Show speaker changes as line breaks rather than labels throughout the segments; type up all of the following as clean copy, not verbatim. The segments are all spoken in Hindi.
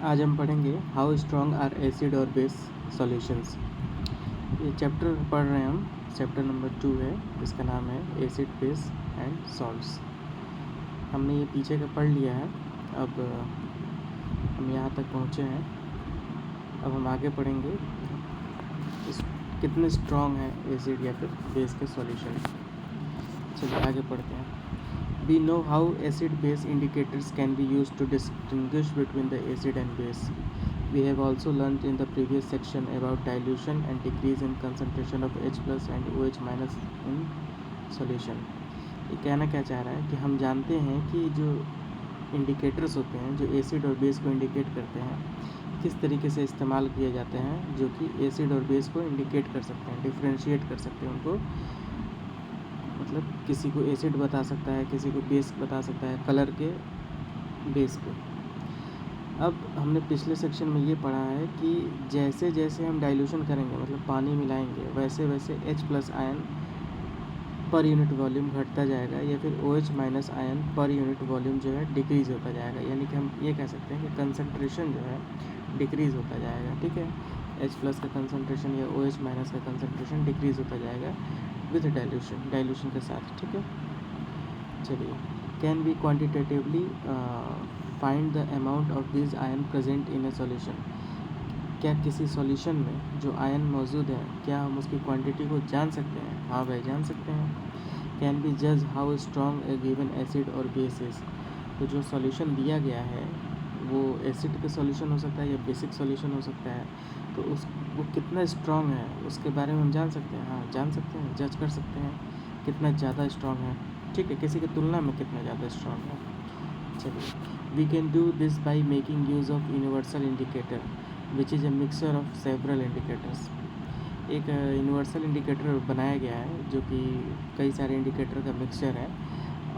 आज हम पढ़ेंगे हाउ स्ट्रॉन्ग आर एसिड और बेस सॉल्यूशंस। ये चैप्टर पढ़ रहे हैं हम, चैप्टर नंबर 2 है, इसका नाम है एसिड बेस एंड सॉल्ट्स। हमने ये पीछे का पढ़ लिया है, अब हम यहाँ तक पहुँचे हैं। अब हम आगे पढ़ेंगे कितने स्ट्रॉन्ग है एसिड या फिर बेस के सॉल्यूशन। चलिए आगे पढ़ते हैं। We know how acid-base indicators can be used to distinguish between the acid and base. We have also learned in the previous section about dilution and decrease in concentration of H plus and OH minus in solution. ये कहना क्या चाह रहा है कि हम जानते हैं कि जो इंडिकेटर्स होते हैं जो एसिड और बेस को इंडिकेट करते हैं, किस तरीके से इस्तेमाल किए जाते हैं, जो कि एसिड और बेस को इंडिकेट कर सकते हैं, डिफ्रेंशिएट कर सकते हैं उनको। मतलब किसी को एसिड बता सकता है, किसी को बेस बता सकता है कलर के बेस पे। अब हमने पिछले सेक्शन में ये पढ़ा है कि जैसे जैसे हम डाइल्यूशन करेंगे, मतलब पानी मिलाएंगे, वैसे वैसे H plus ion per unit volume घटता जाएगा या फिर OH minus ion per unit volume जो है डिक्रीज़ होता जाएगा। यानी कि हम ये कह सकते हैं कि कंसंट्रेशन जो है डिक्रीज़ होता जाएगा। ठीक है, H प्लस का कंसंट्रेशन या OH माइनस का कंसंट्रेशन डिक्रीज़ होता जाएगा विद डाइल्यूशन के साथ। ठीक है, चलिए। Can we quantitatively find the amount of this ion present in a solution. क्या किसी सॉल्यूशन में जो आयन मौजूद है, क्या हम उसकी क्वांटिटी को जान सकते हैं? हाँ भाई, जान सकते हैं। कैन बी जज how strong A given acid और बेस इज। तो जो सॉल्यूशन दिया गया है वो एसिड का सॉल्यूशन हो सकता है या बेसिक सॉल्यूशन हो सकता है, तो वो कितना स्ट्रॉन्ग है उसके बारे में हम जान सकते हैं। हाँ, जान सकते हैं, जज कर सकते हैं कितना ज़्यादा स्ट्रॉन्ग है। ठीक है, किसी की तुलना में कितना ज़्यादा स्ट्रॉन्ग है। चलिए, we can do this by making use of universal indicator which is a mixture of several indicators. एक यूनिवर्सल इंडिकेटर बनाया गया है जो कि कई सारे इंडिकेटर का मिक्सचर है।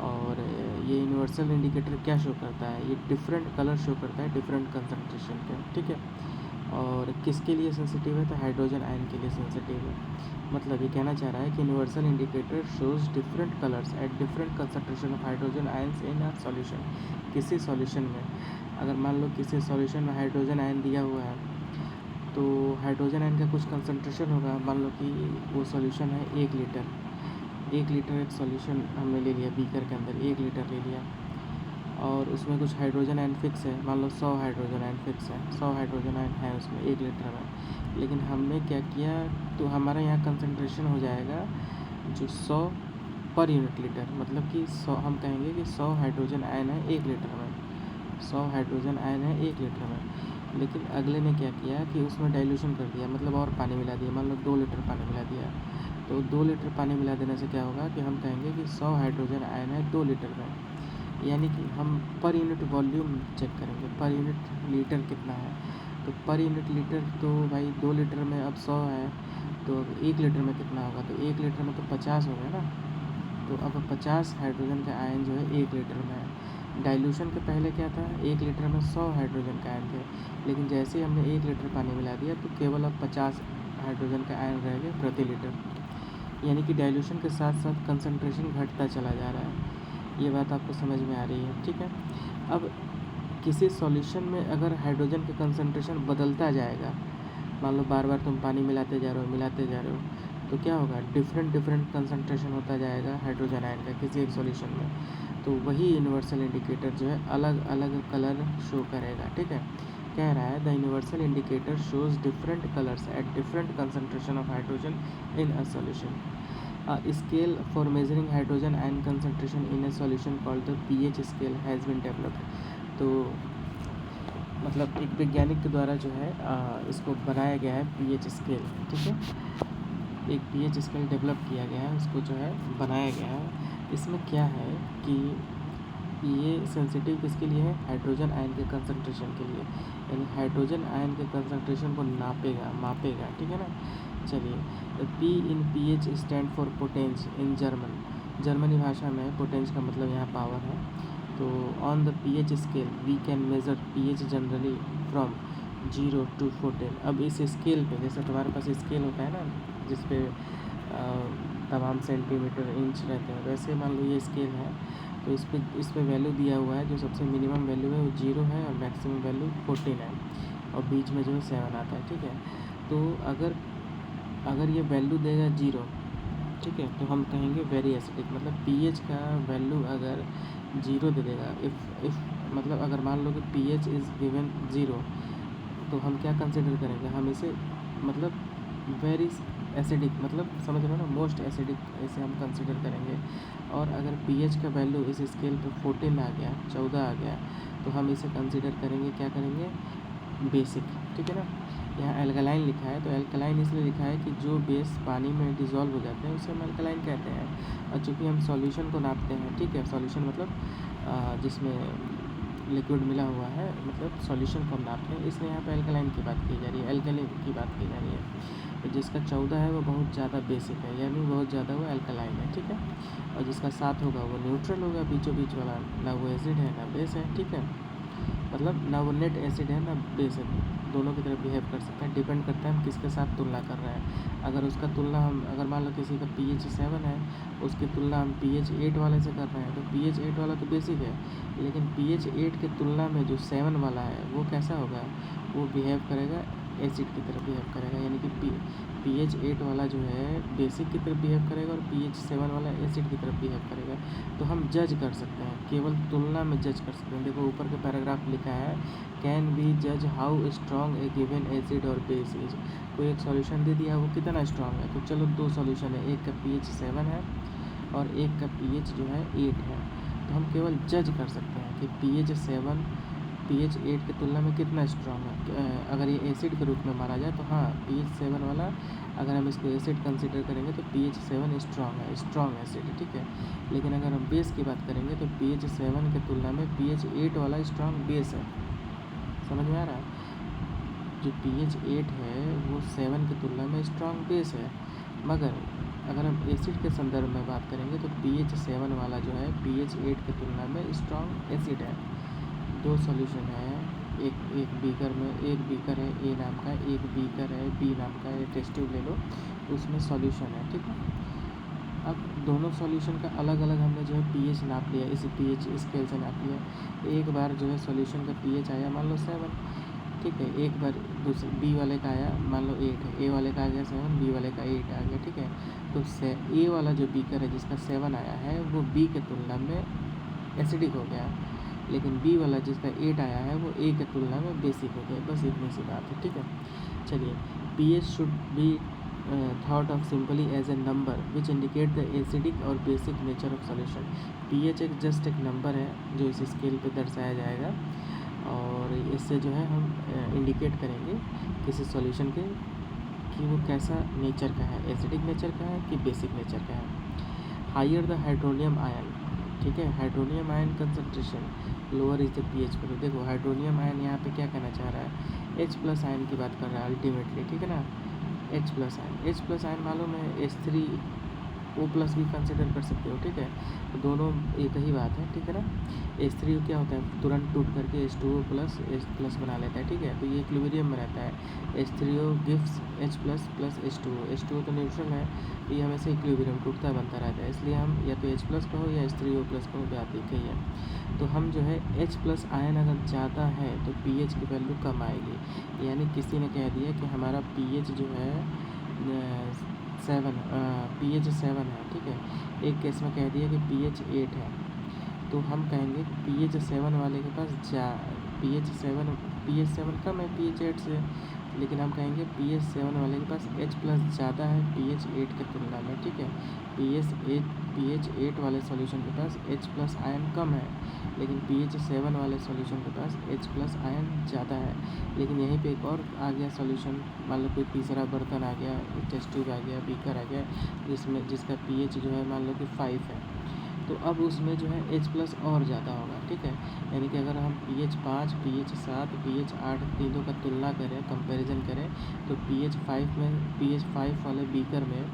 और ये यूनिवर्सल इंडिकेटर क्या शो करता है? ये डिफरेंट कलर शो करता है डिफरेंट कंसंट्रेशन पे। ठीक है, और किसके लिए सेंसिटिव है? तो हाइड्रोजन आयन के लिए सेंसिटिव है। मतलब ये कहना चाह रहा है कि universal indicator shows different colours at different concentration of hydrogen ions in a solution. किसी सॉल्यूशन में अगर मान लो किसी सॉल्यूशन में हाइड्रोजन आयन दिया हुआ है, तो हाइड्रोजन आयन का कुछ कंसंट्रेशन होगा। मान लो कि वो सॉल्यूशन है 1 लीटर। 1 लीटर एक सॉल्यूशन हमने ले लिया, बीकर के अंदर 1 लीटर ले लिया, और उसमें कुछ हाइड्रोजन आयन फिक्स है। मान लो 100 हाइड्रोजन आयन फिक्स है, 100 हाइड्रोजन आयन है उसमें 1 लीटर में। लेकिन हमने क्या किया, तो हमारा यहाँ कंसंट्रेशन हो जाएगा जो 100 पर यूनिट लीटर। मतलब कि 100, हम कहेंगे कि 100 हाइड्रोजन आयन है 1 लीटर में, 100 हाइड्रोजन आयन है 1 लीटर में। लेकिन अगले ने क्या किया कि उसमें डाइल्यूशन कर दिया, मतलब और पानी मिला दिया। मान लो 2 लीटर पानी मिला दिया, तो 2 लीटर पानी मिला देने से क्या होगा कि हम कहेंगे कि 100 हाइड्रोजन आयन है 2 लीटर में। यानी कि हम पर यूनिट वॉल्यूम चेक करेंगे, पर यूनिट लीटर कितना है। तो पर यूनिट लीटर तो भाई 2 लीटर में अब 100 है, तो 1 लीटर में कितना होगा? तो 1 लीटर में तो 50 हो गया ना। तो अब 50 हाइड्रोजन का आयन जो है 1 लीटर में है। डाइल्यूशन के पहले क्या था? 1 लीटर में 100 हाइड्रोजन का आयन थे, लेकिन जैसे ही हमने 1 लीटर पानी मिला दिया तो केवल अब 50 हाइड्रोजन का आयन रह गए प्रति लीटर। यानी कि डाइल्यूशन के साथ साथ कंसंट्रेशन घटता चला जा रहा है। ये बात आपको समझ में आ रही है? ठीक है। अब किसी सॉल्यूशन में अगर हाइड्रोजन का कंसंट्रेशन बदलता जाएगा, मान लो बार बार तुम पानी मिलाते जा रहे हो, तो क्या होगा? डिफरेंट कंसंट्रेशन होता जाएगा हाइड्रोजन आयन का किसी एक सॉल्यूशन में। तो वही यूनिवर्सल इंडिकेटर जो है अलग अलग कलर शो करेगा। ठीक है, कह रहा है the universal indicator shows different colours at different concentration of hydrogen in a solution. Scale for measuring hydrogen ion concentration in a solution called the pH scale has been developed. तो मतलब एक वैज्ञानिक के द्वारा जो है इसको बनाया गया है पीएच स्केल। ठीक है, एक पीएच स्केल डेवलप किया गया है, उसको जो है बनाया गया है। इसमें क्या है कि ये सेंसिटिव किसके लिए है? हाइड्रोजन आयन के कंसंट्रेशन के लिए। यानी हाइड्रोजन आयन के कंसंट्रेशन को मापेगा। ठीक है ना। चलिए, P in pH stand for potenz in Germany भाषा में पोटेंस का मतलब यहाँ पावर है। तो on the pH scale we can measure pH generally from 0 to 14। अब इस स्केल पे, जैसे तुम्हारे पास स्केल होता है ना जिस पे तमाम सेंटीमीटर इंच रहते हैं, वैसे मान लो ये स्केल है तो इस पे वैल्यू दिया हुआ है, जो सबसे मिनिमम वैल्यू है वो 0 है और मैक्सिमम वैल्यू 14 है, और बीच में जो है 7 आता है, ठीक है। तो अगर ये वैल्यू देगा 0, ठीक है, तो हम कहेंगे वेरी एसिडिक। मतलब पीएच का वैल्यू अगर 0 दे देगा, इफ़ मतलब अगर मान लो कि पीएच इज़ गिवन 0, तो हम क्या कंसिडर करेंगे, हम इसे मतलब वेरी एसिडिक, मतलब समझ रहे हो ना, मोस्ट एसिडिक ऐसे हम कंसिडर करेंगे। और अगर पीएच का वैल्यू इस स्केल पे 14 आ गया, 14 आ गया, तो हम इसे कंसिडर करेंगे, क्या करेंगे, बेसिक, ठीक है ना। यहाँ एल्कलाइन लिखा है, तो एल्कलाइन इसलिए लिखा है कि जो बेस पानी में डिज़ोल्व हो जाते हैं उसे हम एल्कलाइन कहते हैं। और चूँकि हम सॉल्यूशन को नापते हैं, ठीक है, सॉल्यूशन मतलब जिसमें लिक्विड मिला हुआ है, मतलब सॉल्यूशन को हम नापते हैं, इसलिए यहाँ पे एल्कलाइन की बात की जा रही है, एल्कली की बात की जा रही है। तो जिसका 14 है वो बहुत ज़्यादा बेसिक है, यानी बहुत ज़्यादा वो एल्कलाइन है, ठीक है। और जिसका 7 होगा वो न्यूट्रल होगा, बीचों बीच वाला, ना वो एसिड है ना बेस है, ठीक है। मतलब ना वो नेट एसिड है ना बेस है, दोनों की तरफ बिहेव कर सकता है, डिपेंड करता है हम किसके साथ तुलना कर रहे हैं। अगर उसका तुलना हम, अगर मान लो किसी का pH 7 है, उसकी तुलना हम pH 8 वाले से कर रहे हैं, तो pH 8 वाला तो बेसिक है, लेकिन pH 8 की तुलना में जो 7 वाला है वो कैसा होगा, वो बिहेव करेगा एसिड की तरफ बिहेव करेगा, यानी कि pH 8 वाला जो है बेसिक की तरफ बिहेव करेगा और pH 7 वाला एसिड की तरफ बिहेव करेगा। तो हम जज कर सकते हैं, केवल तुलना में जज कर सकते हैं। देखो ऊपर के पैराग्राफ लिखा है, कैन वी जज how strong A given acid और बेस इज। कोई एक सॉल्यूशन दे दिया, वो कितना स्ट्रॉन्ग है, तो चलो दो सॉल्यूशन है, एक का pH 7 है और एक का pH जो है 8 है, तो हम केवल जज कर सकते हैं कि pH 7 pH 8 की तुलना में कितना स्ट्रॉन्ग है। अगर ये एसिड के रूप में माना जाए तो हाँ, pH 7 वाला अगर हम इसको एसिड कंसिडर करेंगे तो pH 7 स्ट्रॉन्ग है, स्ट्रॉन्ग एसिड, ठीक है। लेकिन अगर हम बेस की बात करेंगे तो pH 7 की तुलना में pH 8 वाला स्ट्रॉन्ग बेस है। समझ में आ रहा है, जो pH 8 है वो 7 की तुलना में स्ट्रॉन्ग बेस है। मगर अगर हम एसिड के संदर्भ में बात करेंगे तो pH 7 वाला जो है pH 8 की तुलना में स्ट्रॉन्ग एसिड है। दो सॉल्यूशन है, एक बीकर में, एक बीकर है ए नाम का, एक बीकर है बी नाम का, एक टेस्ट ट्यूब ले लो, उसमें सॉल्यूशन है, ठीक है। अब दोनों सॉल्यूशन का अलग अलग हमने जो है pH नाप लिया, इसी pH स्केल से नाप लिया। एक बार जो है सॉल्यूशन का pH आया मान लो 7, ठीक है, एक बार दूसरे बी वाले का आया मान लो 8 है, ए वाले का आ गया 7, बी वाले का 8 आ गया, ठीक है। तो ए वाला जो बीकर है जिसका 7 आया है वो बी के तुलना में एसिडिक हो गया, लेकिन बी वाला जिसका 8 आया है वो ए के तुलना में बेसिक हो गया। बस इतनी सी बात है, ठीक है। चलिए, pH should be thought of simply as a number which indicate the acidic और basic nature of solution. pH एक जस्ट एक नंबर है जो इस स्केल पे दर्शाया जाएगा, और इससे जो है हम इंडिकेट करेंगे किसी सॉल्यूशन के कि वो कैसा नेचर का है, एसिडिक नेचर का है कि बेसिक नेचर का है। हायर द हाइड्रोनियम आयन, ठीक है, hydronium ion concentration lower is the pH value. देखो हाइड्रोनियम आयन यहाँ पे क्या कहना चाह रहा है, H+ आयन की बात कर रहा है अल्टीमेटली, ठीक है ना। H+ आयन मालूम है, H3O+ भी कंसिडर कर सकते हो, ठीक है। तो दोनों एक ही बात है, ठीक है ना। H3O क्या होता है, तुरंत टूट करके H2O+ H+ बना लेता है, ठीक है। तो ये इक्विलिब्रियम में रहता है, H3O gives H+ H2O। H2O तो न्यूट्रल है, तो ये हमेशा इक्विलिब्रियम टूटता बनता रहता है, इसलिए हम या तो H+ कहो या H3O+ कहो, बात एक ही है। तो हम जो है H+ आयन अगर ज़्यादा है तो pH की वैल्यू कम आएगी। यानी किसी ने कह दिया कि हमारा pH जो है 7 pH 7 है, ठीक है। एक केस में कह दिया कि pH 8 है, तो हम कहेंगे pH 7 वाले के पास pH 7 कम है pH 8 से, लेकिन हम कहेंगे pH 7 वाले के पास H+ ज़्यादा है pH 8 के तुलना में, ठीक है। pH 8 वाले सॉल्यूशन के पास H+ आयन कम है, लेकिन pH 7 वाले सॉल्यूशन के पास H+ आयन ज़्यादा है। लेकिन यहीं पे एक और आ गया सॉल्यूशन, मान लो कोई तीसरा बर्तन आ गया, टेस्ट ट्यूब आ गया, बीकर आ गया, जिसका pH जो है मान लो कि 5 है, तो अब उसमें जो है H+ और ज़्यादा होगा, ठीक है। यानी कि अगर हम pH 5, pH 7, pH 8 तीनों का तुलना करें, कंपैरिजन करें, तो pH 5 वाले बीकर में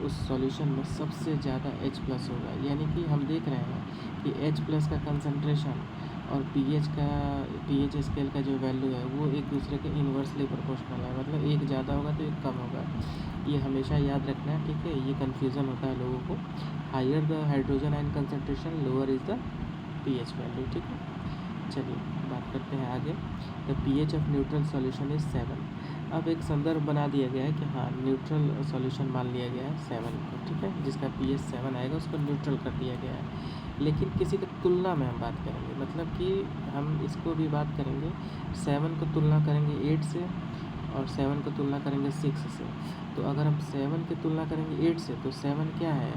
उस सॉल्यूशन में सबसे ज़्यादा H+ होगा। यानी कि हम देख रहे हैं कि H+ का कंसंट्रेशन और पीएच स्केल का जो वैल्यू है वो एक दूसरे के इन्वर्सली प्रोपोर्शनल है, मतलब एक ज़्यादा होगा तो एक कम होगा। ये हमेशा याद रखना है, ठीक है। ये कन्फ्यूज़न होता है लोगों को। Higher the hydrogen ion concentration lower is the pH value, ठीक है। चलिए बात करते हैं आगे। The pH of neutral solution is 7। अब एक संदर्भ बना दिया गया है कि हाँ न्यूट्रल सॉल्यूशन मान लिया गया है 7 को, ठीक है। जिसका पीएच 7 आएगा उसको न्यूट्रल कर दिया गया है। लेकिन किसी की तुलना में हम बात करेंगे, मतलब कि हम इसको भी बात करेंगे 7 को तुलना करेंगे 8 से और 7 को तुलना करेंगे 6 से। तो अगर हम 7 की तुलना करेंगे 8 से तो 7 क्या है,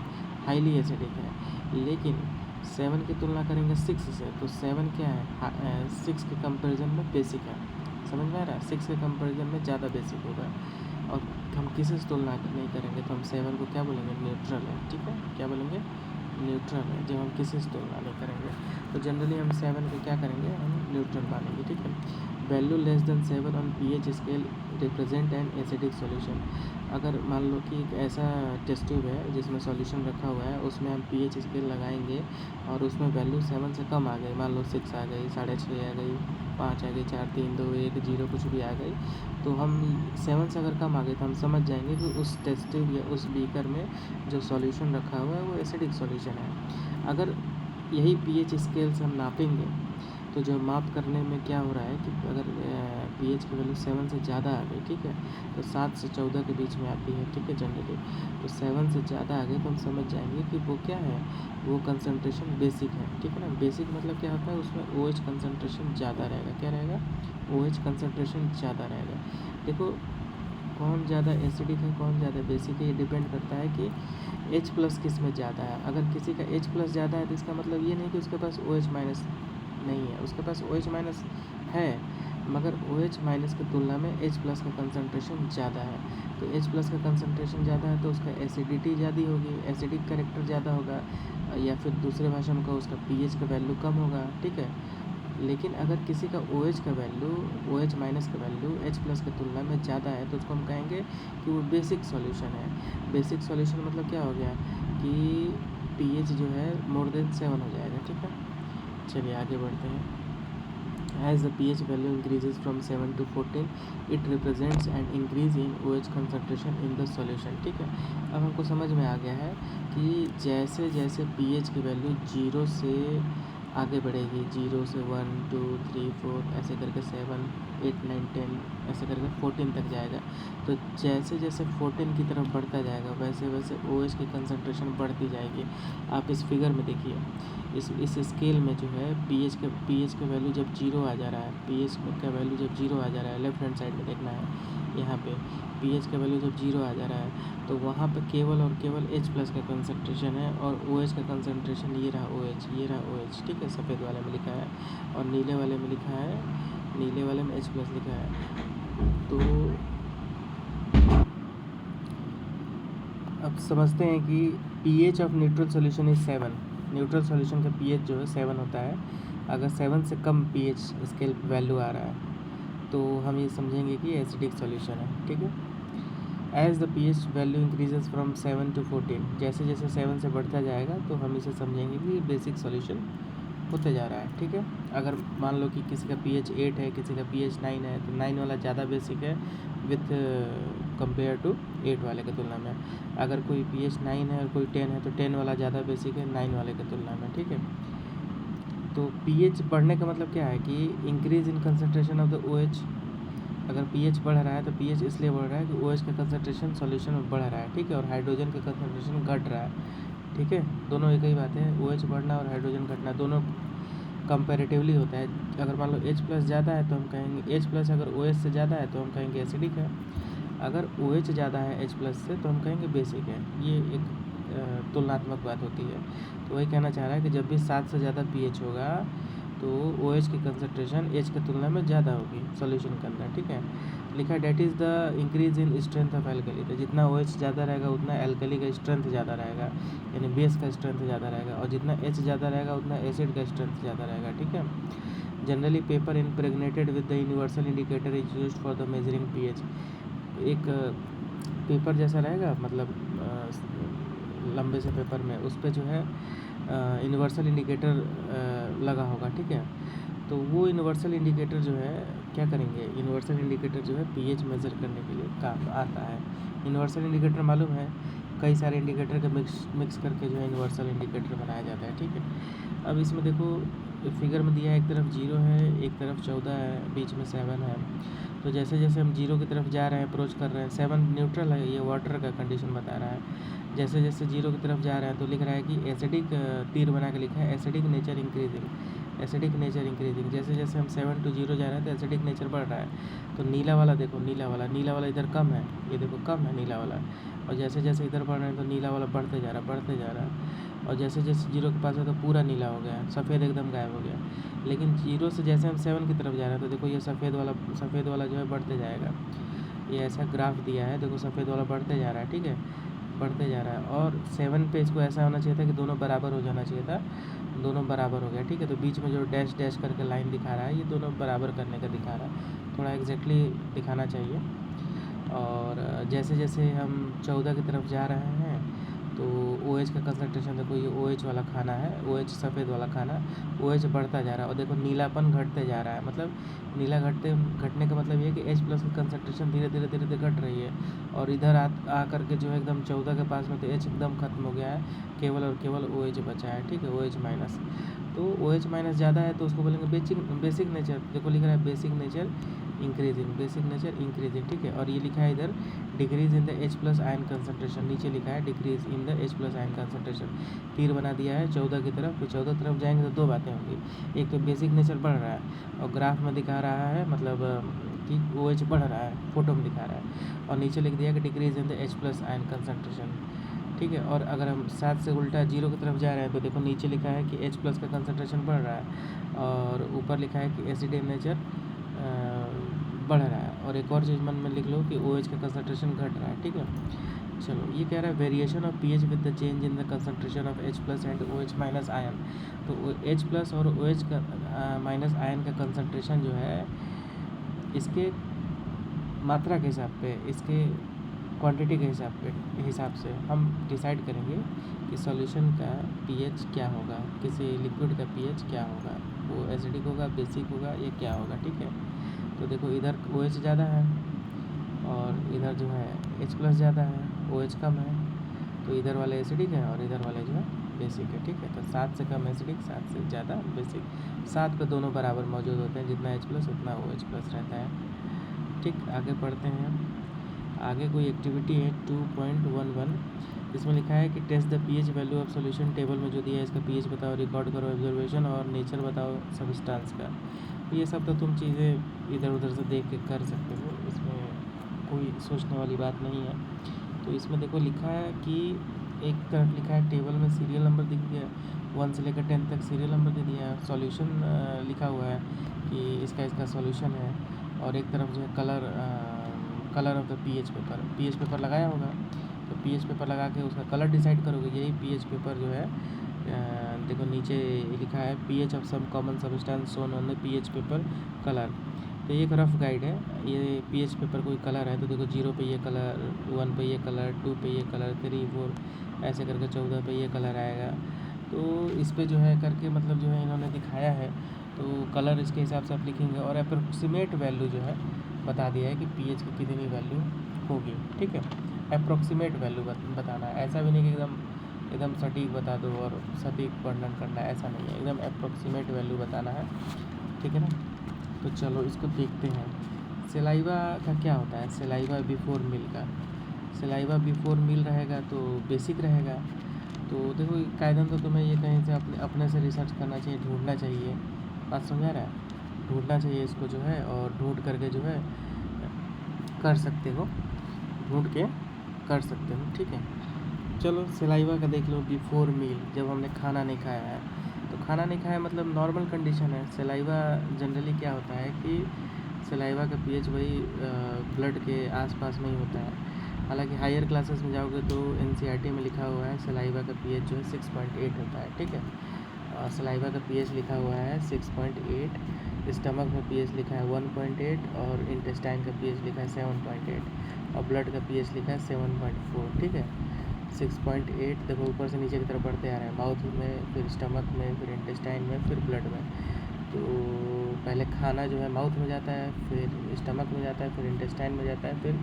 हाईली एसिडिक है। लेकिन 7 की तुलना करेंगे 6 से तो 7 क्या है, 6 के कंपैरिजन में बेसिक है। समझ में आ रहा है, 6 के कंपैरिजन में ज़्यादा बेसिक होगा। और हम किसी से तुलना नहीं करेंगे तो हम 7 को क्या बोलेंगे, न्यूट्रल है, ठीक है। क्या बोलेंगे, न्यूट्रल है, जब हम किसी से तुलना नहीं करेंगे। तो जनरली हम 7 को क्या करेंगे, हम न्यूट्रल मानेंगे, ठीक है। Value less than 7 on pH scale represent an acidic solution. अगर मान लो कि एक ऐसा टेस्ट ट्यूब है जिसमें सॉल्यूशन रखा हुआ है, उसमें हम पीएच स्केल लगाएंगे और उसमें वैल्यू 7 से कम आ गई, मान लो 6 आ गई, 6.5 आ गई, 5 आ गई, 4, 3, 2, 1, 0 कुछ भी आ गई, तो हम 7 से अगर कम आ गई तो हम समझ जाएंगे कि उस टेस्ट ट्यूब या उस बीकर में जो सॉल्यूशन रखा हुआ है वो एसिडिक सॉल्यूशन है। अगर यही पीएच स्केल से हम नापेंगे तो जो माप करने में क्या हो रहा है कि अगर पीएच की वैल्यू 7 से ज़्यादा आ गई, ठीक है, तो 7 से 14 के बीच में आती है, ठीक है, जनरली। तो 7 से ज़्यादा आ गई तो हम समझ जाएंगे कि वो क्या है, वो कंसंट्रेशन बेसिक है, ठीक है ना। बेसिक मतलब क्या होता है, उसमें OH कंसंट्रेशन ज़्यादा रहेगा। क्या रहेगा, OH कंसंट्रेशन ज़्यादा रहेगा। देखो कौन ज़्यादा एसिडिक है कौन ज़्यादा बेसिक है, ये डिपेंड करता है कि H+ किस में ज़्यादा है। अगर किसी का H+ ज़्यादा है तो इसका मतलब ये नहीं कि उसके पास OH- नहीं है, उसके पास OH- है, मगर OH- की तुलना में H+ का कंसंट्रेशन ज़्यादा है। तो H+ का कंसंट्रेशन ज़्यादा है तो उसका एसिडिटी ज़्यादा होगी, एसिडिक कैरेक्टर ज़्यादा होगा, या फिर दूसरे भाषा में कहो उसका पीएच का वैल्यू कम होगा, ठीक है। लेकिन अगर किसी का OH का वैल्यू OH- का वैल्यू H+ की तुलना में ज़्यादा है तो उसको हम कहेंगे कि वो बेसिक सॉल्यूशन है। बेसिक सॉल्यूशन मतलब क्या हो गया कि पीएच जो है मोर देन 7 हो जाएगा, ठीक है। चलिए आगे बढ़ते हैं। As the pH value increases from 7 to 14, it represents an increase in OH concentration in the solution, ठीक है। अब हमको समझ में आ गया है कि जैसे जैसे pH की वैल्यू 0 से आगे बढ़ेगी, 0 से 1, 2, 3, 4 ऐसे करके 7, 8, 9, 10 ऐसे करके 14 तक जाएगा। तो जैसे जैसे 14 की तरफ बढ़ता जाएगा वैसे वैसे OH की कंसंट्रेशन बढ़ती जाएगी। आप इस फिगर में देखिए, इस स्केल में जो है पीएच का वैल्यू जब 0 आ जा रहा है, पीएच का वैल्यू जब 0 आ जा रहा है, लेफ्ट हैंड साइड में देखना है, यहाँ पे पीएच का वैल्यू जब 0 आ जा रहा है तो वहाँ पे केवल और केवल H+ का कंसंट्रेशन है और OH का कंसंट्रेशन ये रहा OH, ये रहा OH, ठीक है। सफ़ेद वाले में लिखा है और नीले वाले में लिखा है, नीले वाले में H+ लिखा है। तो अब समझते हैं कि pH of neutral solution is 7। Neutral solution का पीएच जो है 7 होता है। अगर 7 से कम पीएच स्केल वैल्यू आ रहा है तो हम ये समझेंगे कि एसिडिक सॉल्यूशन है, ठीक है। As the pH value increases from 7 to 14, जैसे जैसे 7 से बढ़ता जाएगा तो हम इसे समझेंगे कि बेसिक सॉल्यूशन होते जा रहा है, ठीक है। अगर मान लो कि किसी का pH 8 है, किसी का pH 9 है, तो 9 वाला ज़्यादा बेसिक है विथ कंपेयर टू 8 वाले की तुलना में। अगर कोई pH 9 है और कोई 10 है तो 10 वाला ज़्यादा बेसिक है 9 वाले की तुलना में, ठीक है। तो pH बढ़ने का मतलब क्या है कि increase in concentration of the OH। अगर pH बढ़ रहा है तो pH इसलिए बढ़ रहा है कि OH का कंसंट्रेशन सॉल्यूशन में बढ़ रहा है, ठीक है, और हाइड्रोजन का कंसंट्रेशन घट रहा है, ठीक है। दोनों एक ही बात है, OH बढ़ना और हाइड्रोजन घटना दोनों कंपैरेटिवली होता है। अगर मान लो H+ ज़्यादा है तो हम कहेंगे H+ अगर OH से ज़्यादा है तो हम कहेंगे एसिडिक है। अगर OH ज़्यादा है H+ से तो हम कहेंगे बेसिक है। ये एक तुलनात्मक बात होती है। तो वही कहना चाह रहा है कि जब भी 7 से ज़्यादा pH होगा तो OH की कंसंट्रेशन H की तुलना में ज़्यादा होगी सॉल्यूशन के अंदर, ठीक है। लिखा that is the increase in strength of alkali. तो जितना OH ज़्यादा रहेगा उतना एल्कली का स्ट्रेंथ ज़्यादा रहेगा, यानी बेस का स्ट्रेंथ ज़्यादा रहेगा, और जितना H ज़्यादा रहेगा उतना एसिड का स्ट्रेंथ ज़्यादा रहेगा, ठीक है। Generally paper impregnated with the universal indicator is used for the measuring pH। एक पेपर जैसा रहेगा, मतलब लंबे से पेपर में उस पर जो है यूनिवर्सल इंडिकेटर लगा होगा, ठीक है। तो वो यूनिवर्सल इंडिकेटर जो है क्या करेंगे, यूनिवर्सल इंडिकेटर जो है पीएच मेज़र करने के लिए काम आता है। यूनिवर्सल इंडिकेटर मालूम है, कई सारे इंडिकेटर का मिक्स करके जो है यूनिवर्सल इंडिकेटर बनाया जाता है, ठीक है। अब इसमें देखो फिगर में दिया है, एक तरफ 0 है, एक तरफ 14 है, बीच में 7 है। तो जैसे जैसे हम 0 की तरफ जा रहे हैं, अप्रोच कर रहे हैं, 7 न्यूट्रल है, ये वाटर का कंडीशन बता रहा है। जैसे जैसे 0 की तरफ जा रहे हैं तो लिख रहा है कि एसिडिक, तीर बना के लिखा है acidic nature increasing, acidic nature increasing. जैसे जैसे हम 7 to 0 जा रहे हैं तो एसिडिक नेचर बढ़ रहा है। तो नीला वाला देखो, नीला वाला इधर कम है, ये देखो कम है नीला वाला। और जैसे जैसे इधर बढ़ रहे हैं तो नीला वाला बढ़ते जा रहा है। और जैसे जैसे 0 के पास है तो पूरा नीला हो गया, सफ़ेद एकदम गायब हो गया। लेकिन 0 से जैसे हम 7 की तरफ जा रहे हैं तो देखो ये सफ़ेद वाला जो है बढ़ते जाएगा। ये ऐसा ग्राफ दिया है, देखो सफ़ेद वाला बढ़ते जा रहा है, ठीक है, बढ़ते जा रहा है। और 7 पे इसको ऐसा होना चाहिए था कि दोनों बराबर हो जाना चाहिए था, दोनों बराबर हो गया, ठीक है। तो बीच में जो डैश डैश करके लाइन दिखा रहा है, ये दोनों बराबर करने का दिखा रहा है, थोड़ा एग्जैक्टली दिखाना चाहिए। और जैसे जैसे हम 14 की तरफ जा रहे हैं तो OH का कंसंट्रेशन देखो, ये OH वाला खाना है, OH सफ़ेद वाला खाना, OH बढ़ता जा रहा है। और देखो नीलापन घटते जा रहा है, मतलब नीला घटने का मतलब ये है कि H प्लस की कंसंट्रेशन धीरे धीरे घट रही है। और इधर आ करके जो है एकदम 14 के पास में तो H एकदम ख़त्म हो गया है, केवल और केवल OH बचा है, ठीक है, OH माइनस। तो OH माइनस ज़्यादा है तो उसको बोलेंगे बेसिक नेचर, देखो लिख रहा है बेसिक नेचर इंक्रीजिंग, ठीक है। और ये लिखा है इधर decrease in the H plus ion concentration, नीचे लिखा है decrease in the H plus ion concentration, तीर बना दिया है 14 की तरफ। तो 14 की तरफ जाएंगे तो दो बातें होंगी, एक तो बेसिक नेचर बढ़ रहा है और ग्राफ में दिखा रहा है, मतलब कि OH बढ़ रहा है, फोटो में दिखा रहा है। और नीचे लिख दिया कि decrease in the H plus ion concentration, ठीक है। और अगर हम 7 से उल्टा 0 की तरफ जा रहे हैं तो देखो नीचे लिखा है कि H प्लस का कंसंट्रेशन बढ़ रहा है और ऊपर लिखा है कि एसिड नेचर बढ़ रहा है। और एक और चीज़ मन में लिख लो कि OH का कंसंट्रेशन घट रहा है, ठीक है। चलो ये कह रहा है variation of pH with the change in the concentration of H plus and OH minus ion. तो H प्लस और OH का माइनस आयन का कंसंट्रेशन जो है इसके मात्रा के हिसाब पे, इसके क्वांटिटी के हिसाब से हम डिसाइड करेंगे कि सॉल्यूशन का pH क्या होगा, किसी लिक्विड का pH क्या होगा, वो एसिडिक होगा, बेसिक होगा, ये क्या होगा, ठीक है। तो देखो इधर OH ज़्यादा है और इधर जो है H प्लस ज़्यादा है, OH कम है, तो इधर वाले एसिडिक है और इधर वाले जो है बेसिक है, ठीक है। तो 7 से कम एसिडिक, 7 से ज़्यादा बेसिक, 7 पे दोनों बराबर मौजूद होते हैं, जितना H प्लस उतना OH प्लस रहता है, ठीक। आगे पढ़ते हैं, आगे कोई एक्टिविटी है 2.11, इसमें लिखा है कि test the pH value of solution, table में जो दिया है इसका pH बताओ, रिकॉर्ड करो ऑब्जर्वेशन और नेचर बताओ सब्सटेंस का। ये सब तो तुम चीज़ें इधर उधर से देख के कर सकते हो, इसमें कोई सोचने वाली बात नहीं है। तो इसमें देखो लिखा है कि एक तरफ लिखा है टेबल में सीरियल नंबर दिख गया, 1 से लेकर 10 तक सीरियल नंबर दे दिया है, सॉल्यूशन लिखा हुआ है कि इसका सॉल्यूशन है। और एक तरफ जो है colour of the pH paper लगाया होगा, तो pH पेपर लगा के उसका कलर डिसाइड करोगे, यही pH पेपर जो है देखो नीचे लिखा है pH of some common substance shown on the pH paper colour. तो ये एक रफ गाइड है, ये pH पेपर कोई कलर है तो देखो 0 पे ये कलर, 1 पे ये कलर, 2 पे ये कलर, 3, 4 ऐसे करके 14 पे ये कलर आएगा। तो इस पे जो है करके मतलब जो है इन्होंने दिखाया है, तो कलर इसके हिसाब से आप लिखेंगे। और अप्रोक्सीमेट वैल्यू जो है बता दिया है कि pH की कितनी वैल्यू होगी, ठीक है। अप्रोक्सीमेट वैल्यू बताना है, ऐसा भी नहीं कि एकदम सटीक बता दो और सटीक वर्णन करना है, ऐसा नहीं है, एकदम अप्रोक्सीमेट वैल्यू बताना है, ठीक है ना। तो चलो इसको देखते हैं। सलाइवा का क्या होता है, सलाइवा बिफोर मील का, सलाइवा बिफोर मील रहेगा तो बेसिक रहेगा। तो देखो कायदन तो तुम्हें ये कहीं से अपने से रिसर्च करना चाहिए, ढूंढना चाहिए, बात समझा रहा है, ढूंढना चाहिए इसको जो है, और ढूंढ करके जो है कर सकते हो, ढूंढ के कर सकते हो, ठीक है। चलो सलाइवा का देख लो बिफोर मील, जब हमने खाना नहीं खाया है, तो खाना नहीं खाया मतलब नॉर्मल कंडीशन है। सलाइवा जनरली क्या होता है कि सलाइवा का pH वही ब्लड के आसपास में ही होता है। हालांकि हायर क्लासेस में जाओगे तो NCERT में लिखा हुआ है सलाइवा का pH जो है 6.8 होता है, ठीक है। सलाइवा का pH लिखा हुआ है 6.8, स्टमक में pH लिखा है 1.8 और इंटेस्टाइन का pH लिखा है 7.8 और ब्लड का pH लिखा है 7.4, ठीक है। 6.8 देखो ऊपर से नीचे की तरफ बढ़ते आ रहे हैं, माउथ में, फिर स्टमक में, फिर इंटेस्टाइन में, फिर ब्लड में। तो पहले खाना जो है माउथ में जाता है, फिर स्टमक में जाता है, फिर इंटेस्टाइन में जाता है, फिर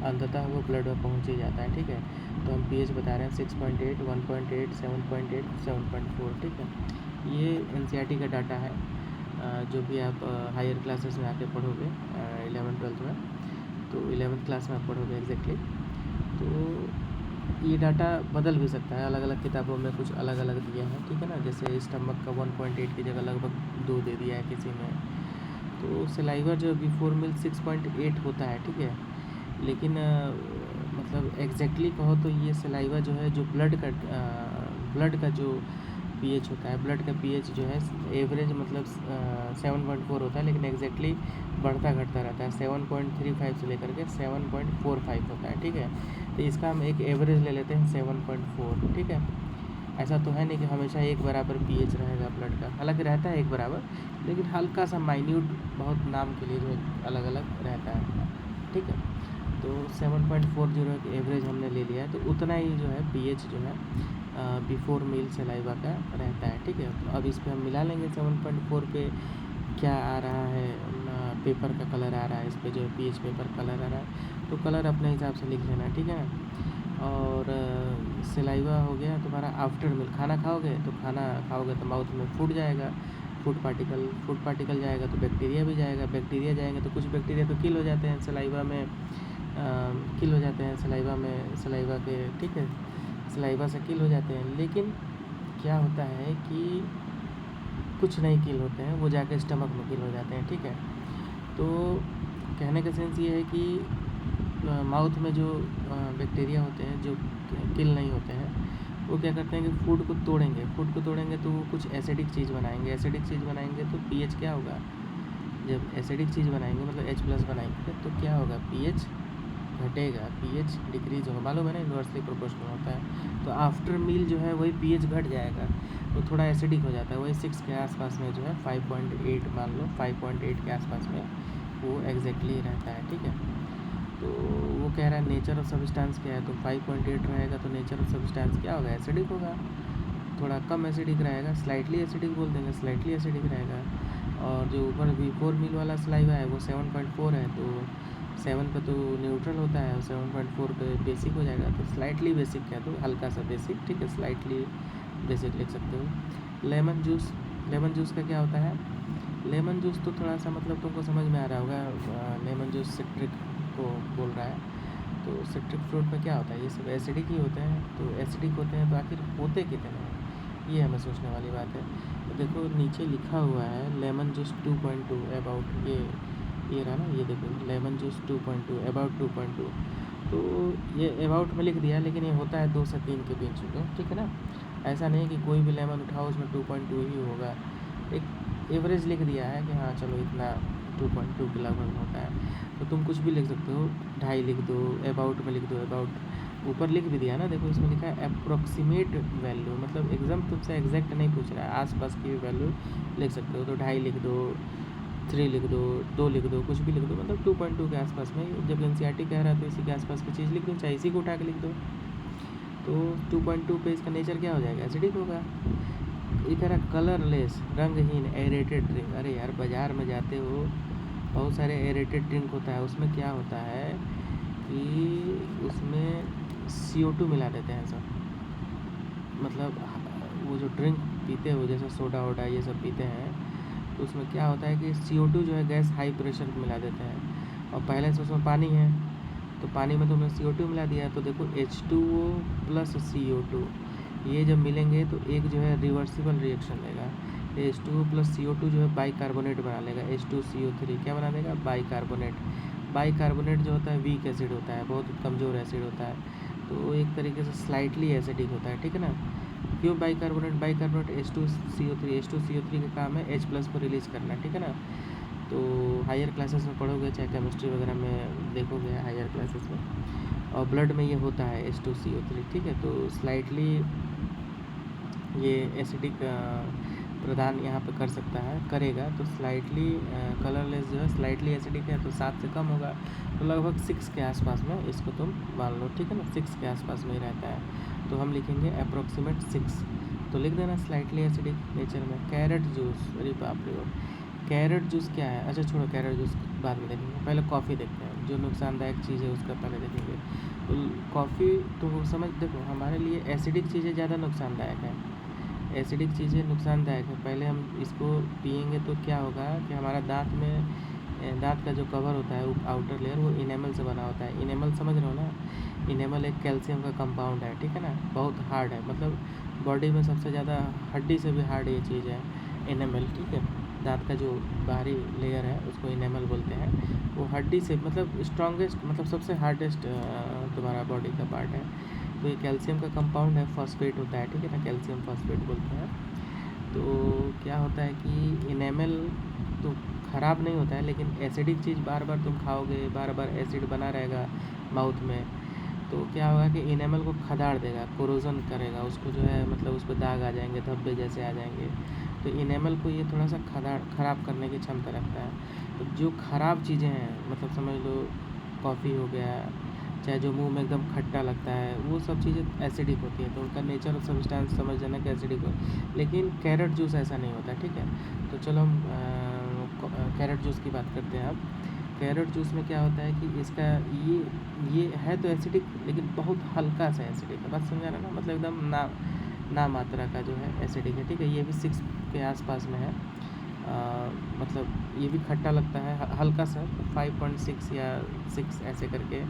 अंततः वो ब्लड में पहुंच ही जाता है। ठीक है, तो हम pH बता रहे हैं 6.8, 1.8, 7.8, 7.4। ठीक है, ये NCERT का डाटा है, जो भी आप हायर क्लासेस में आके पढ़ोगे 11th-12th में, तो 11th क्लास में आप पढ़ोगे एग्जैक्टली। तो ये डाटा बदल भी सकता है, अलग अलग किताबों में कुछ अलग अलग दिया है। ठीक है ना, जैसे स्टमक का 1.8 की जगह लगभग 2 दे दिया है किसी में। तो सलाइवा जो बिफोर मील 6.8 होता है। ठीक है, लेकिन मतलब एग्जैक्टली कहो तो ये सलाइवा जो है, जो ब्लड का जो pH होता है, ब्लड का pH जो है एवरेज मतलब 7.4 होता है, लेकिन एग्जैक्टली बढ़ता घटता रहता है, 7.35 से लेकर के 7.45 होता है। ठीक है, तो इसका हम एक एवरेज ले लेते हैं 7.4। ठीक है, ऐसा तो है नहीं कि हमेशा एक बराबर pH रहेगा ब्लड का, हालांकि रहता है एक बराबर, लेकिन हल्का सा माइन्यूट बहुत नाम के लिए जो अलग अलग रहता है। ठीक है, तो 7.40 एक एवरेज हमने ले लिया है, तो उतना ही जो है pH जो है बिफोर मील सलाइवा का रहता है। ठीक है, तो अब इस पर हम मिला लेंगे 7.4 पे क्या आ रहा है, पेपर का कलर आ रहा है, इस पर जो है pH पेपर कलर आ रहा है, तो कलर अपने हिसाब से लिख लेना। ठीक है, और सलाइवा हो गया तुम्हारा आफ्टर मील, खाना खाओगे तो माउथ में फूड जाएगा, फूड पार्टिकल जाएगा तो बैक्टीरिया भी जाएगा, बैक्टीरिया जाएंगे तो कुछ बैक्टीरिया तो किल हो जाते हैं सलाइवा में, सलाइवा के। ठीक है, सलाइवा से किल हो जाते हैं, लेकिन क्या होता है कि कुछ नहीं किल होते हैं, वो जाके स्टमक में किल हो जाते हैं। ठीक है, तो कहने का सेंस ये है कि माउथ में जो बैक्टीरिया होते हैं जो किल नहीं होते हैं, वो क्या करते हैं कि फूड को तोड़ेंगे तो वो कुछ एसिडिक चीज़ बनाएंगे, तो pH क्या होगा, जब एसिडिक चीज़ बनाएंगे मतलब H+ बनाएंगे तो क्या होगा, pH घटेगा, pH डिक्रीज होगा, मालूम है ना, इन्वर्सली प्रोपोर्शनल होता है। तो आफ्टर मील जो है वही pH घट जाएगा, तो थोड़ा एसिडिक हो जाता है, वही 6 के आसपास में जो है 5.8 मान लो, 5.8 के आसपास में वो एग्जैक्टली रहता है। ठीक है, तो वो कह रहा है नेचर ऑफ सब्सटेंस क्या है, तो 5.8 रहेगा, तो नेचर ऑफ सब्सटेंस क्या होगा, एसिडिक होगा, थोड़ा कम एसिडिक रहेगा, स्लाइटली एसिडिक बोल देंगे, स्लाइटली एसिडिक रहेगा। और जो ऊपर बिफोर मील वाला सलाइवा है वो 7.4 है, तो 7 पे तो न्यूट्रल होता है और 7.4 पे बेसिक हो जाएगा, तो स्लाइटली बेसिक क्या, तो हल्का सा बेसिक। ठीक है, स्लाइटली बेसिक लिख सकते हो। लेमन जूस का क्या होता है, लेमन जूस तो थोड़ा सा मतलब तुमको समझ में आ रहा होगा, लेमन जूस सिट्रिक को बोल रहा है। तो सिट्रिक फ्रूट में क्या होता है, ये सब एसिडिक ही होते हैं, तो एसिडिक होते हैं तो आखिर होते कितने हैं, ये हमें सोचने वाली बात है। तो देखो नीचे लिखा हुआ है लेमन जूस 2.2 अबाउट, ये रहा ना, ये देखो लेमन जूस 2.2 अबाउट 2.2, तो ये अबाउट में लिख दिया, लेकिन ये होता है 2 से 3 के बीच में। ठीक है ना, ऐसा नहीं कि कोई भी लेमन उठाओ उसमें 2.2 ही होगा, एक एवरेज लिख दिया है कि हाँ चलो इतना 2.2 के लगभग होता है। तो तुम कुछ भी लिख सकते हो, 2.5 लिख दो, अबाउट में लिख दो, अबाउट ऊपर लिख भी दिया ना, देखो इसमें लिखा है अप्रोक्सीमेट वैल्यू, मतलब एकदम तुमसे एग्जैक्ट नहीं पूछ रहा है, आसपास की वैल्यू लिख सकते हो, तो 2.5 लिख दो, 3 लिख दो, 2 लिख दो, कुछ भी लिख दो, मतलब 2.2 के आसपास में। जब NCERT कह रहा है तो इसी के आसपास की चीज़ लिख दो, चाहे इसी को उठा के लिख दो। तो 2.2 पे इसका नेचर क्या हो जाएगा, एसिडिक होगा। ये कह रहा कलरलेस रंगहीन एरेटेड ड्रिंक, अरे यार बाज़ार में जाते हो बहुत सारे एरेटेड ड्रिंक होता है, उसमें क्या होता है कि उसमें CO2 मिला देते हैं सब, मतलब वो जो ड्रिंक पीते हो जैसे सोडा वोडा ये सब पीते हैं, तो उसमें क्या होता है कि CO2 जो है गैस हाई प्रेशर पर मिला देते हैं, और पहले से उसमें पानी है, तो पानी में तुमने CO2 मिला दिया है, तो देखो H2O प्लस CO2 ये जब मिलेंगे तो एक जो है रिवर्सिबल रिएक्शन देगा, H2O प्लस CO2 जो है बाइकार्बोनेट बना लेगा, H2CO3 क्या बना देगा, बाइकार्बोनेट जो होता है वीक एसिड होता है, बहुत कमज़ोर एसिड होता है, तो एक तरीके से स्लाइटली एसिडिक होता है। ठीक है ना, क्यों बाइकार्बोनेट H2CO3 का काम है H+ को रिलीज़ करना। ठीक है ना, तो हायर क्लासेस में पढ़ोगे, चाहे केमिस्ट्री वगैरह में देखोगे हायर क्लासेस में, और ब्लड में ये होता है H2CO3। ठीक है, तो स्लाइटली ये एसिडिक प्रदान यहाँ पे कर सकता है, करेगा, तो स्लाइटली कलरलेस जो है स्लाइटली एसिडिक है, तो 7 से कम होगा, तो लगभग 6 के आसपास में इसको तुम मान लो। ठीक है ना, 6 के आसपास में ही रहता है, तो हम लिखेंगे अप्रोक्सीमेट 6, तो लिख देना स्लाइटली एसिडिक नेचर में। कैरेट जूस, अरे बाप रे बाप, कैरेट जूस क्या है? अच्छा छोड़ो, कैरेट जूस बाद में देखेंगे, पहले कॉफ़ी देखते हैं। जो नुकसानदायक चीज़ है उसका पहले देखेंगे। तो कॉफ़ी तो समझ देखो, हमारे लिए एसिडिक चीज़ें ज़्यादा नुकसानदायक है। एसिडिक चीज़ें नुकसानदायक है। पहले हम इसको पिएंगे तो क्या होगा कि हमारा दांत का जो कवर होता है, वो आउटर लेयर, वो इनेमल से बना होता है। इनेमल समझ रहे हो ना? इनेमल एक कैल्शियम का कंपाउंड है, ठीक है ना? बहुत हार्ड है, मतलब बॉडी में सबसे ज़्यादा हड्डी से भी हार्ड ये चीज़ है इनेमल, ठीक है? दांत का जो बाहरी लेयर है उसको इनेमल बोलते हैं। वो हड्डी से मतलब स्ट्रॉन्गेस्ट, मतलब सबसे हार्डेस्ट तुम्हारा बॉडी का पार्ट है। तो ये कैल्शियम का कंपाउंड है, फॉस्फेट होता है, ठीक है ना? कैल्शियम फॉस्फेट बोलते हैं। तो क्या होता है कि इनेमल तो ख़राब नहीं होता है, लेकिन एसिडिक चीज़ बार बार तुम खाओगे, बार बार एसिड बना रहेगा माउथ में, तो क्या होगा कि इनेमल को खदाड़ देगा, कोरोजन करेगा उसको, जो है मतलब उस पर दाग आ जाएंगे, धब्बे जैसे आ जाएंगे। तो इनेमल को ये थोड़ा सा ख़राब करने की क्षमता रखता है। तो जो ख़राब चीज़ें हैं, मतलब समझ लो कॉफ़ी हो गया, चाहे जो मुंह में एकदम खट्टा लगता है, वो सब चीज़ें एसिडिक होती है। तो उनका नेचर ऑफ सब्सटेंस समझ जाना कि एसिडिक हो। लेकिन कैरेट जूस ऐसा नहीं होता, ठीक है? तो चलो हम कैरेट जूस की बात करते हैं अब। कैरेट जूस में क्या होता है कि इसका ये है तो एसिडिक, लेकिन बहुत हल्का सा एसिडिक है। बात समझा रहे ना? मतलब एकदम ना मात्रा का जो है एसिडिक है, ठीक है? ये भी 6 के आसपास में है। मतलब ये भी खट्टा लगता है हल्का सा, 5.6 या 6 ऐसे करके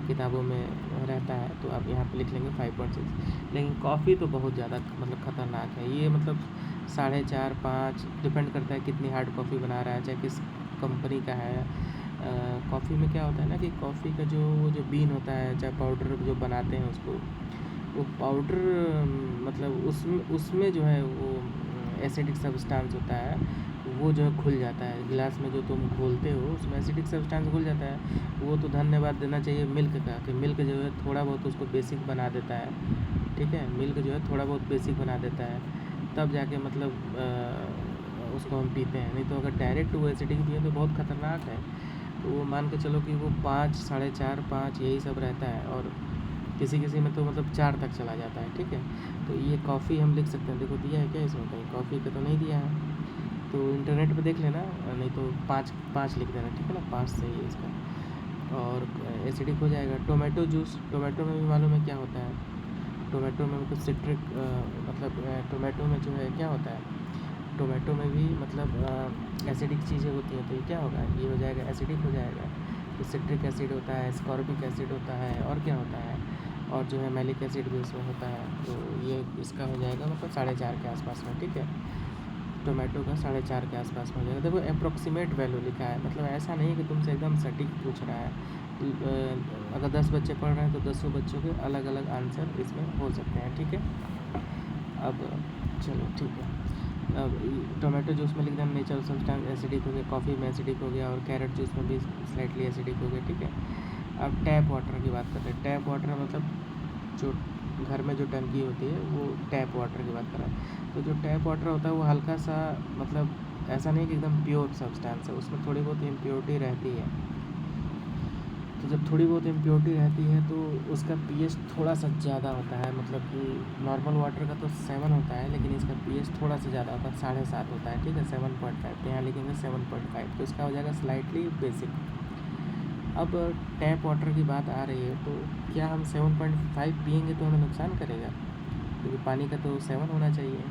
किताबों में रहता है। तो आप यहाँ पे लिख लेंगे 5.6। लेकिन कॉफ़ी तो बहुत ज़्यादा मतलब ख़तरनाक है ये, मतलब 4.5 5 डिपेंड करता है कितनी हार्ड कॉफ़ी बना रहा है, चाहे किस कंपनी का है। कॉफ़ी में क्या होता है ना कि कॉफ़ी का जो बीन होता है, चाहे पाउडर जो बनाते हैं उसको, वो पाउडर मतलब उसमें जो है वो एसिडिक सब्सटेंस होता है, वो जो है घुल जाता है। गिलास में जो तुम घोलते हो उसमें एसिडिक सब्सटेंस घुल जाता है। वो तो धन्यवाद देना चाहिए मिल्क का, कि मिल्क जो है थोड़ा बहुत उसको बेसिक बना देता है, ठीक है? मिल्क जो है थोड़ा बहुत बेसिक बना देता है, तब जाके मतलब उसको हम पीते हैं। नहीं तो अगर डायरेक्ट वो एसिडिक पिए तो बहुत ख़तरनाक है। तो वो मान के चलो कि वो 5 4.5 5 यही सब रहता है, और किसी में तो मतलब 4 तक चला जाता है, ठीक है? तो ये कॉफ़ी हम लिख सकते हैं। देखो दिया है क्या इसमें? कहीं कॉफ़ी का तो नहीं दिया है, तो इंटरनेट पे देख लेना, नहीं तो 5 लिख देना, ठीक है ना? 5 सही है इसका, और एसिडिक हो जाएगा। टोमेटो जूस, टोमेटो में भी मालूम है क्या होता है? टोमेटो में मतलब सिट्रिक मतलब टोमेटो में जो है क्या होता है, टोमेटो में भी मतलब एसिडिक चीज़ें होती हैं। तो ये क्या होगा, ये हो जाएगा एसिडिक हो जाएगा। तो सिट्रिक एसिड होता है, स्कॉर्बिक एसिड होता है, और क्या होता है, और जो है मैलिक एसिड भी इसमें होता है। तो ये इसका हो जाएगा मतलब 4.5 के आसपास में, ठीक है? टोमेटो का 4.5 के आसपास में हो जाएगा। देखो अप्रोक्सीमेट वैल्यू लिखा है, मतलब ऐसा नहीं कि तुमसे एकदम सटीक पूछ रहा है। अगर 10 बच्चे पढ़ रहे हैं तो 10 बच्चों के अलग अलग आंसर इसमें हो सकते हैं, ठीक है? अब चलो ठीक है। अब टोमेटो जूस में लिख देना नेचुरल सब्सटेंस एसिडिक हो गया, कॉफ़ी में एसिडिक हो गया, और कैरेट जूस में भी स्लाइटली एसिडिक हो गया, ठीक है? अब टैप वाटर की बात करते हैं। टैप वाटर मतलब जो घर में जो टंकी होती है, वो टैप वाटर की बात कर रहा है। तो जो टैप वाटर होता है वो हल्का सा, मतलब ऐसा नहीं कि एकदम प्योर सब्सटेंस है, उसमें थोड़ी बहुत इम्प्योरिटी रहती है। तो जब थोड़ी बहुत इम्प्योरिटी रहती है तो उसका पीएच थोड़ा सा ज़्यादा होता है। मतलब कि नॉर्मल वाटर का तो 7 होता है, लेकिन इसका पीएच थोड़ा सा ज़्यादा होता है, 7.5 होता है, ठीक है? 7.5 तो यहाँ लिखेंगे 7.5, तो इसका हो जाएगा स्लाइटली बेसिक। अब टैप वाटर की बात आ रही है, तो क्या हम 7.5 पिएंगे तो हमें नुकसान करेगा? क्योंकि पानी का तो 7 होना चाहिए।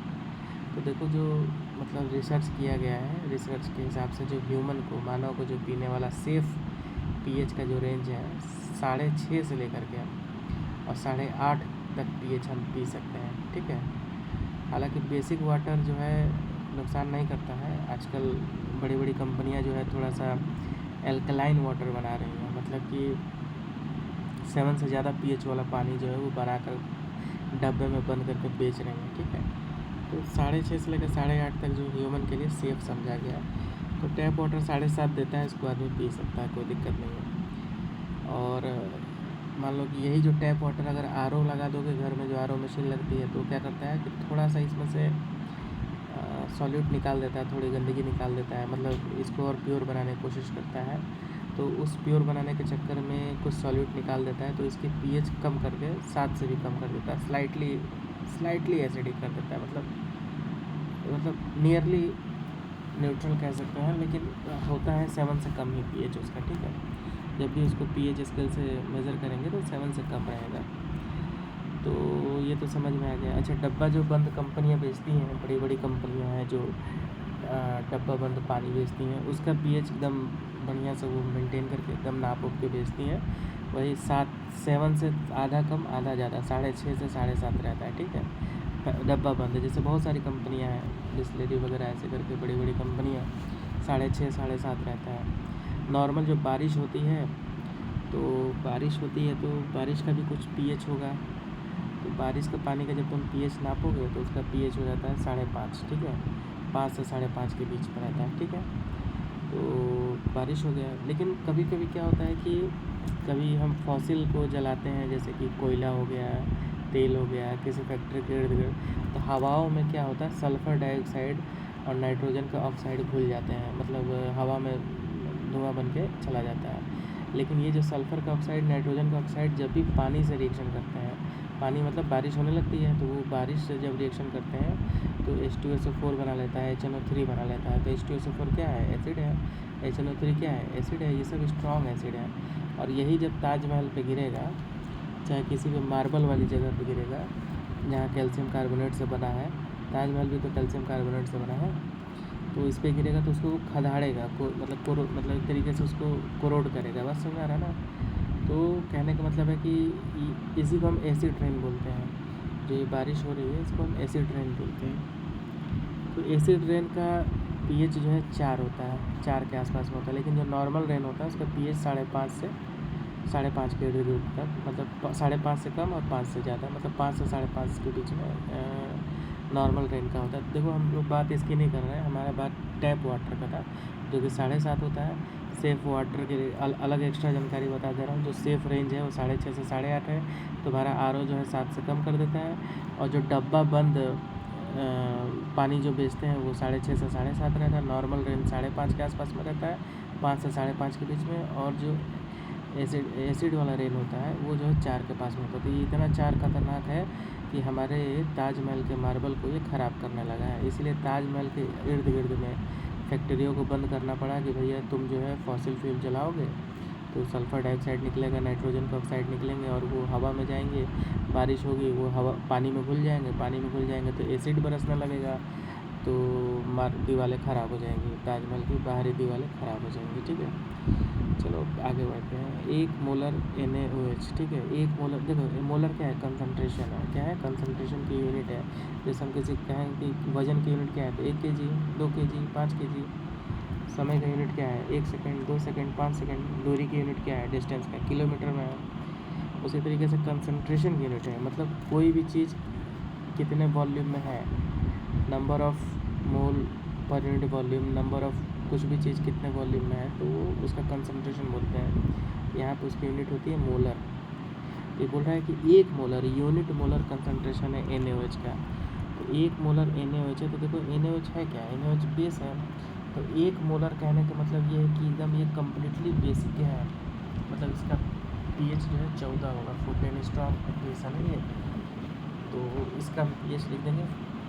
तो देखो जो मतलब रिसर्च किया गया है, रिसर्च के हिसाब से जो ह्यूमन को, मानव को जो पीने वाला सेफ़ पीएच का जो रेंज है 6.5 से लेकर के और 8.5 तक पीएच हम पी सकते हैं, ठीक है? हालांकि बेसिक वाटर जो है नुकसान नहीं करता है। आजकल बड़ी बड़ी कंपनियां जो है थोड़ा सा एल्कलाइन वाटर बना रही हैं, मतलब कि 7 से ज़्यादा पीएच वाला पानी जो है वो बनाकर डब्बे में बंद करके बेच रहे हैं, ठीक है? तो 6.5 से लेकर 8.5 तक जो ह्यूमन के लिए सेफ़ समझा गया है। तो टैप वाटर 7.5 देता है, इसको आदमी पी सकता है, कोई दिक्कत नहीं है। और मान लो कि यही जो टैप वाटर अगर आरओ लगा दोगे घर में, जो आरओ मशीन लगती है, तो क्या करता है कि थोड़ा सा इसमें से सॉल्यूट निकाल देता है, थोड़ी गंदगी निकाल देता है, मतलब इसको और प्योर बनाने की कोशिश करता है। तो उस प्योर बनाने के चक्कर में कुछ सॉल्यूट निकाल देता है, तो इसकी पीएच कम करके 7 से भी कम कर देता है, स्लाइटली एसिडिक कर देता है, मतलब नियरली न्यूट्रल कह सकते हैं, लेकिन होता है 7 से कम ही पीएच उसका, ठीक है। जब भी उसको पीएच स्केल से मेज़र करेंगे तो 7 से कम रहेगा। तो ये तो समझ में आ गया। अच्छा, डब्बा जो बंद कंपनियां बेचती हैं, बड़ी बड़ी कंपनियां हैं जो डब्बा बंद पानी बेचती हैं, उसका पीएच एकदम बढ़िया से वो मेंटेन करके एकदम नाप उप के बेचती हैं। वही 7 से आधा कम आधा ज़्यादा 6.5 से 7.5 रहता है, ठीक है। डब्बा बंद है, जैसे बहुत सारी कंपनियां हैं बिस्लेरी वगैरह ऐसे करके बड़ी बड़ी कंपनियां 6.5 7.5 रहता है। नॉर्मल जो बारिश होती है तो बारिश का भी कुछ पीएच होगा। तो बारिश का पानी का जब तुम पीएच नापोगे तो उसका पीएच हो जाता है 5.5, ठीक है। 5 से 5.5 के बीच में रहता है, ठीक है। तो बारिश हो गया। लेकिन कभी कभी क्या होता है कि कभी हम फॉसिल को जलाते हैं, जैसे कि कोयला हो गया, तेल हो गया, किसी फैक्ट्री के इर्द गिर्द, तो हवाओं में क्या होता है, सल्फ़र डाइऑक्साइड और नाइट्रोजन का ऑक्साइड घुल जाते हैं, मतलब हवा में धुआं बन के चला जाता है। लेकिन ये जो सल्फ़र का ऑक्साइड, नाइट्रोजन का ऑक्साइड जब भी पानी से रिएक्शन करते हैं, पानी मतलब बारिश होने लगती है तो वो बारिश से जब रिएक्शन करते हैं तो H2SO4 बना लेता है, HNO3 बना लेता है। तो H2SO4 क्या है, एसिड है। HNO3 क्या है, एसिड है। ये सब स्ट्रॉन्ग एसिड है। और यही जब ताजमहल पे गिरेगा, चाहे किसी भी मार्बल वाली जगह पे गिरेगा जहाँ कैल्शियम कार्बोनेट से बना है, ताजमहल भी तो कैल्शियम कार्बोनेट से बना है, तो इस पर गिरेगा तो उसको खदाड़ेगा, मतलब एक तरीके से उसको कोरोड करेगा। बस समझ आ रहा है ना। तो कहने का मतलब है कि इसी को हम एसिड रेन बोलते हैं। जो ये बारिश हो रही है इसको हम एसिड रेन बोलते हैं। तो एसिड रेन का पीएच जो है 4 होता है, 4 के आसपास में होता है। लेकिन जो नॉर्मल रेन होता है उसका पीएच 5.5 से 5.5 के इर्द गिर्द तक, मतलब 5.5 से कम और 5 से ज़्यादा, मतलब 5 से 5.5 के बीच में नॉर्मल रेन का होता है। देखो हम लोग बात इसकी नहीं कर रहे हैं, हमारा बात टैप वाटर का था जो कि 7.5 होता है। सेफ़ वाटर के लिए अलग एक्स्ट्रा जानकारी बता दे रहा हूँ। जो सेफ़ रेंज है वो 6.5 से 8.5 है। तुम्हारा RO जो है 7 से कम कर देता है। और जो डब्बा बंद पानी जो बेचते हैं वो 6.5 से 7.5 रहता है। नॉर्मल रेंज 5.5 के आसपास में रहता है, 5 से 5.5 के बीच में। और जो एसिड वाला रेन होता है वो जो है 4 के पास में होता है। तो ये इतना 4 खतरनाक है कि हमारे ताजमहल के मार्बल को ये ख़राब करने लगा है। इसलिए ताजमहल के इर्द गिर्द में फैक्ट्रियों को बंद करना पड़ा कि भैया तुम जो है फॉसिल फ्यूल जलाओगे तो सल्फ़र डाइऑक्साइड निकलेगा, नाइट्रोजन का ऑक्साइड निकलेंगे और वो हवा में जाएंगे, बारिश होगी, वो हवा पानी में घुल जाएंगे, पानी में घुल जाएंगे तो एसिड बरसने लगेगा, तो दीवारें ख़राब हो जाएंगी, ताजमहल की बाहरी दीवारें ख़राब हो जाएंगी, ठीक है। चलो आगे बढ़ते हैं। 1 मोलर NaOH, ठीक है। 1 मोलर, देखो मोलर क्या है, कंसंट्रेशन है। क्या है, कंसंट्रेशन की यूनिट है। जैसे हम किसी कहें कि वज़न की यूनिट क्या है, तो 1 kg, 2 kg, 5 kg। समय का यूनिट क्या है, 1 सेकंड, 2 सेकंड, 5 सेकंड। दूरी की यूनिट क्या है, डिस्टेंस का, किलोमीटर में है। उसी तरीके से कंसंट्रेशन की यूनिट है, मतलब कोई भी चीज़ कितने वॉल्यूम में है, number of mole per unit volume, number of कुछ भी चीज़ कितने वॉल्यूम में है तो वो उसका कंसंट्रेशन बोलते हैं। यहाँ पे उसकी यूनिट होती है मोलर। ये बोल रहा है कि 1 मोलर, यूनिट मोलर कंसंट्रेशन है NaOH का। तो 1 मोलर NaOH है। तो देखो NaOH है क्या, NaOH बेस है। तो 1 मोलर कहने का मतलब ये है कि एकदम ये कम्प्लीटली बेसिक है, मतलब इसका pH जो है 14 होगा। 14 स्ट्रॉन्ग बेस है ना ये, तो इसका pH लिख देंगे।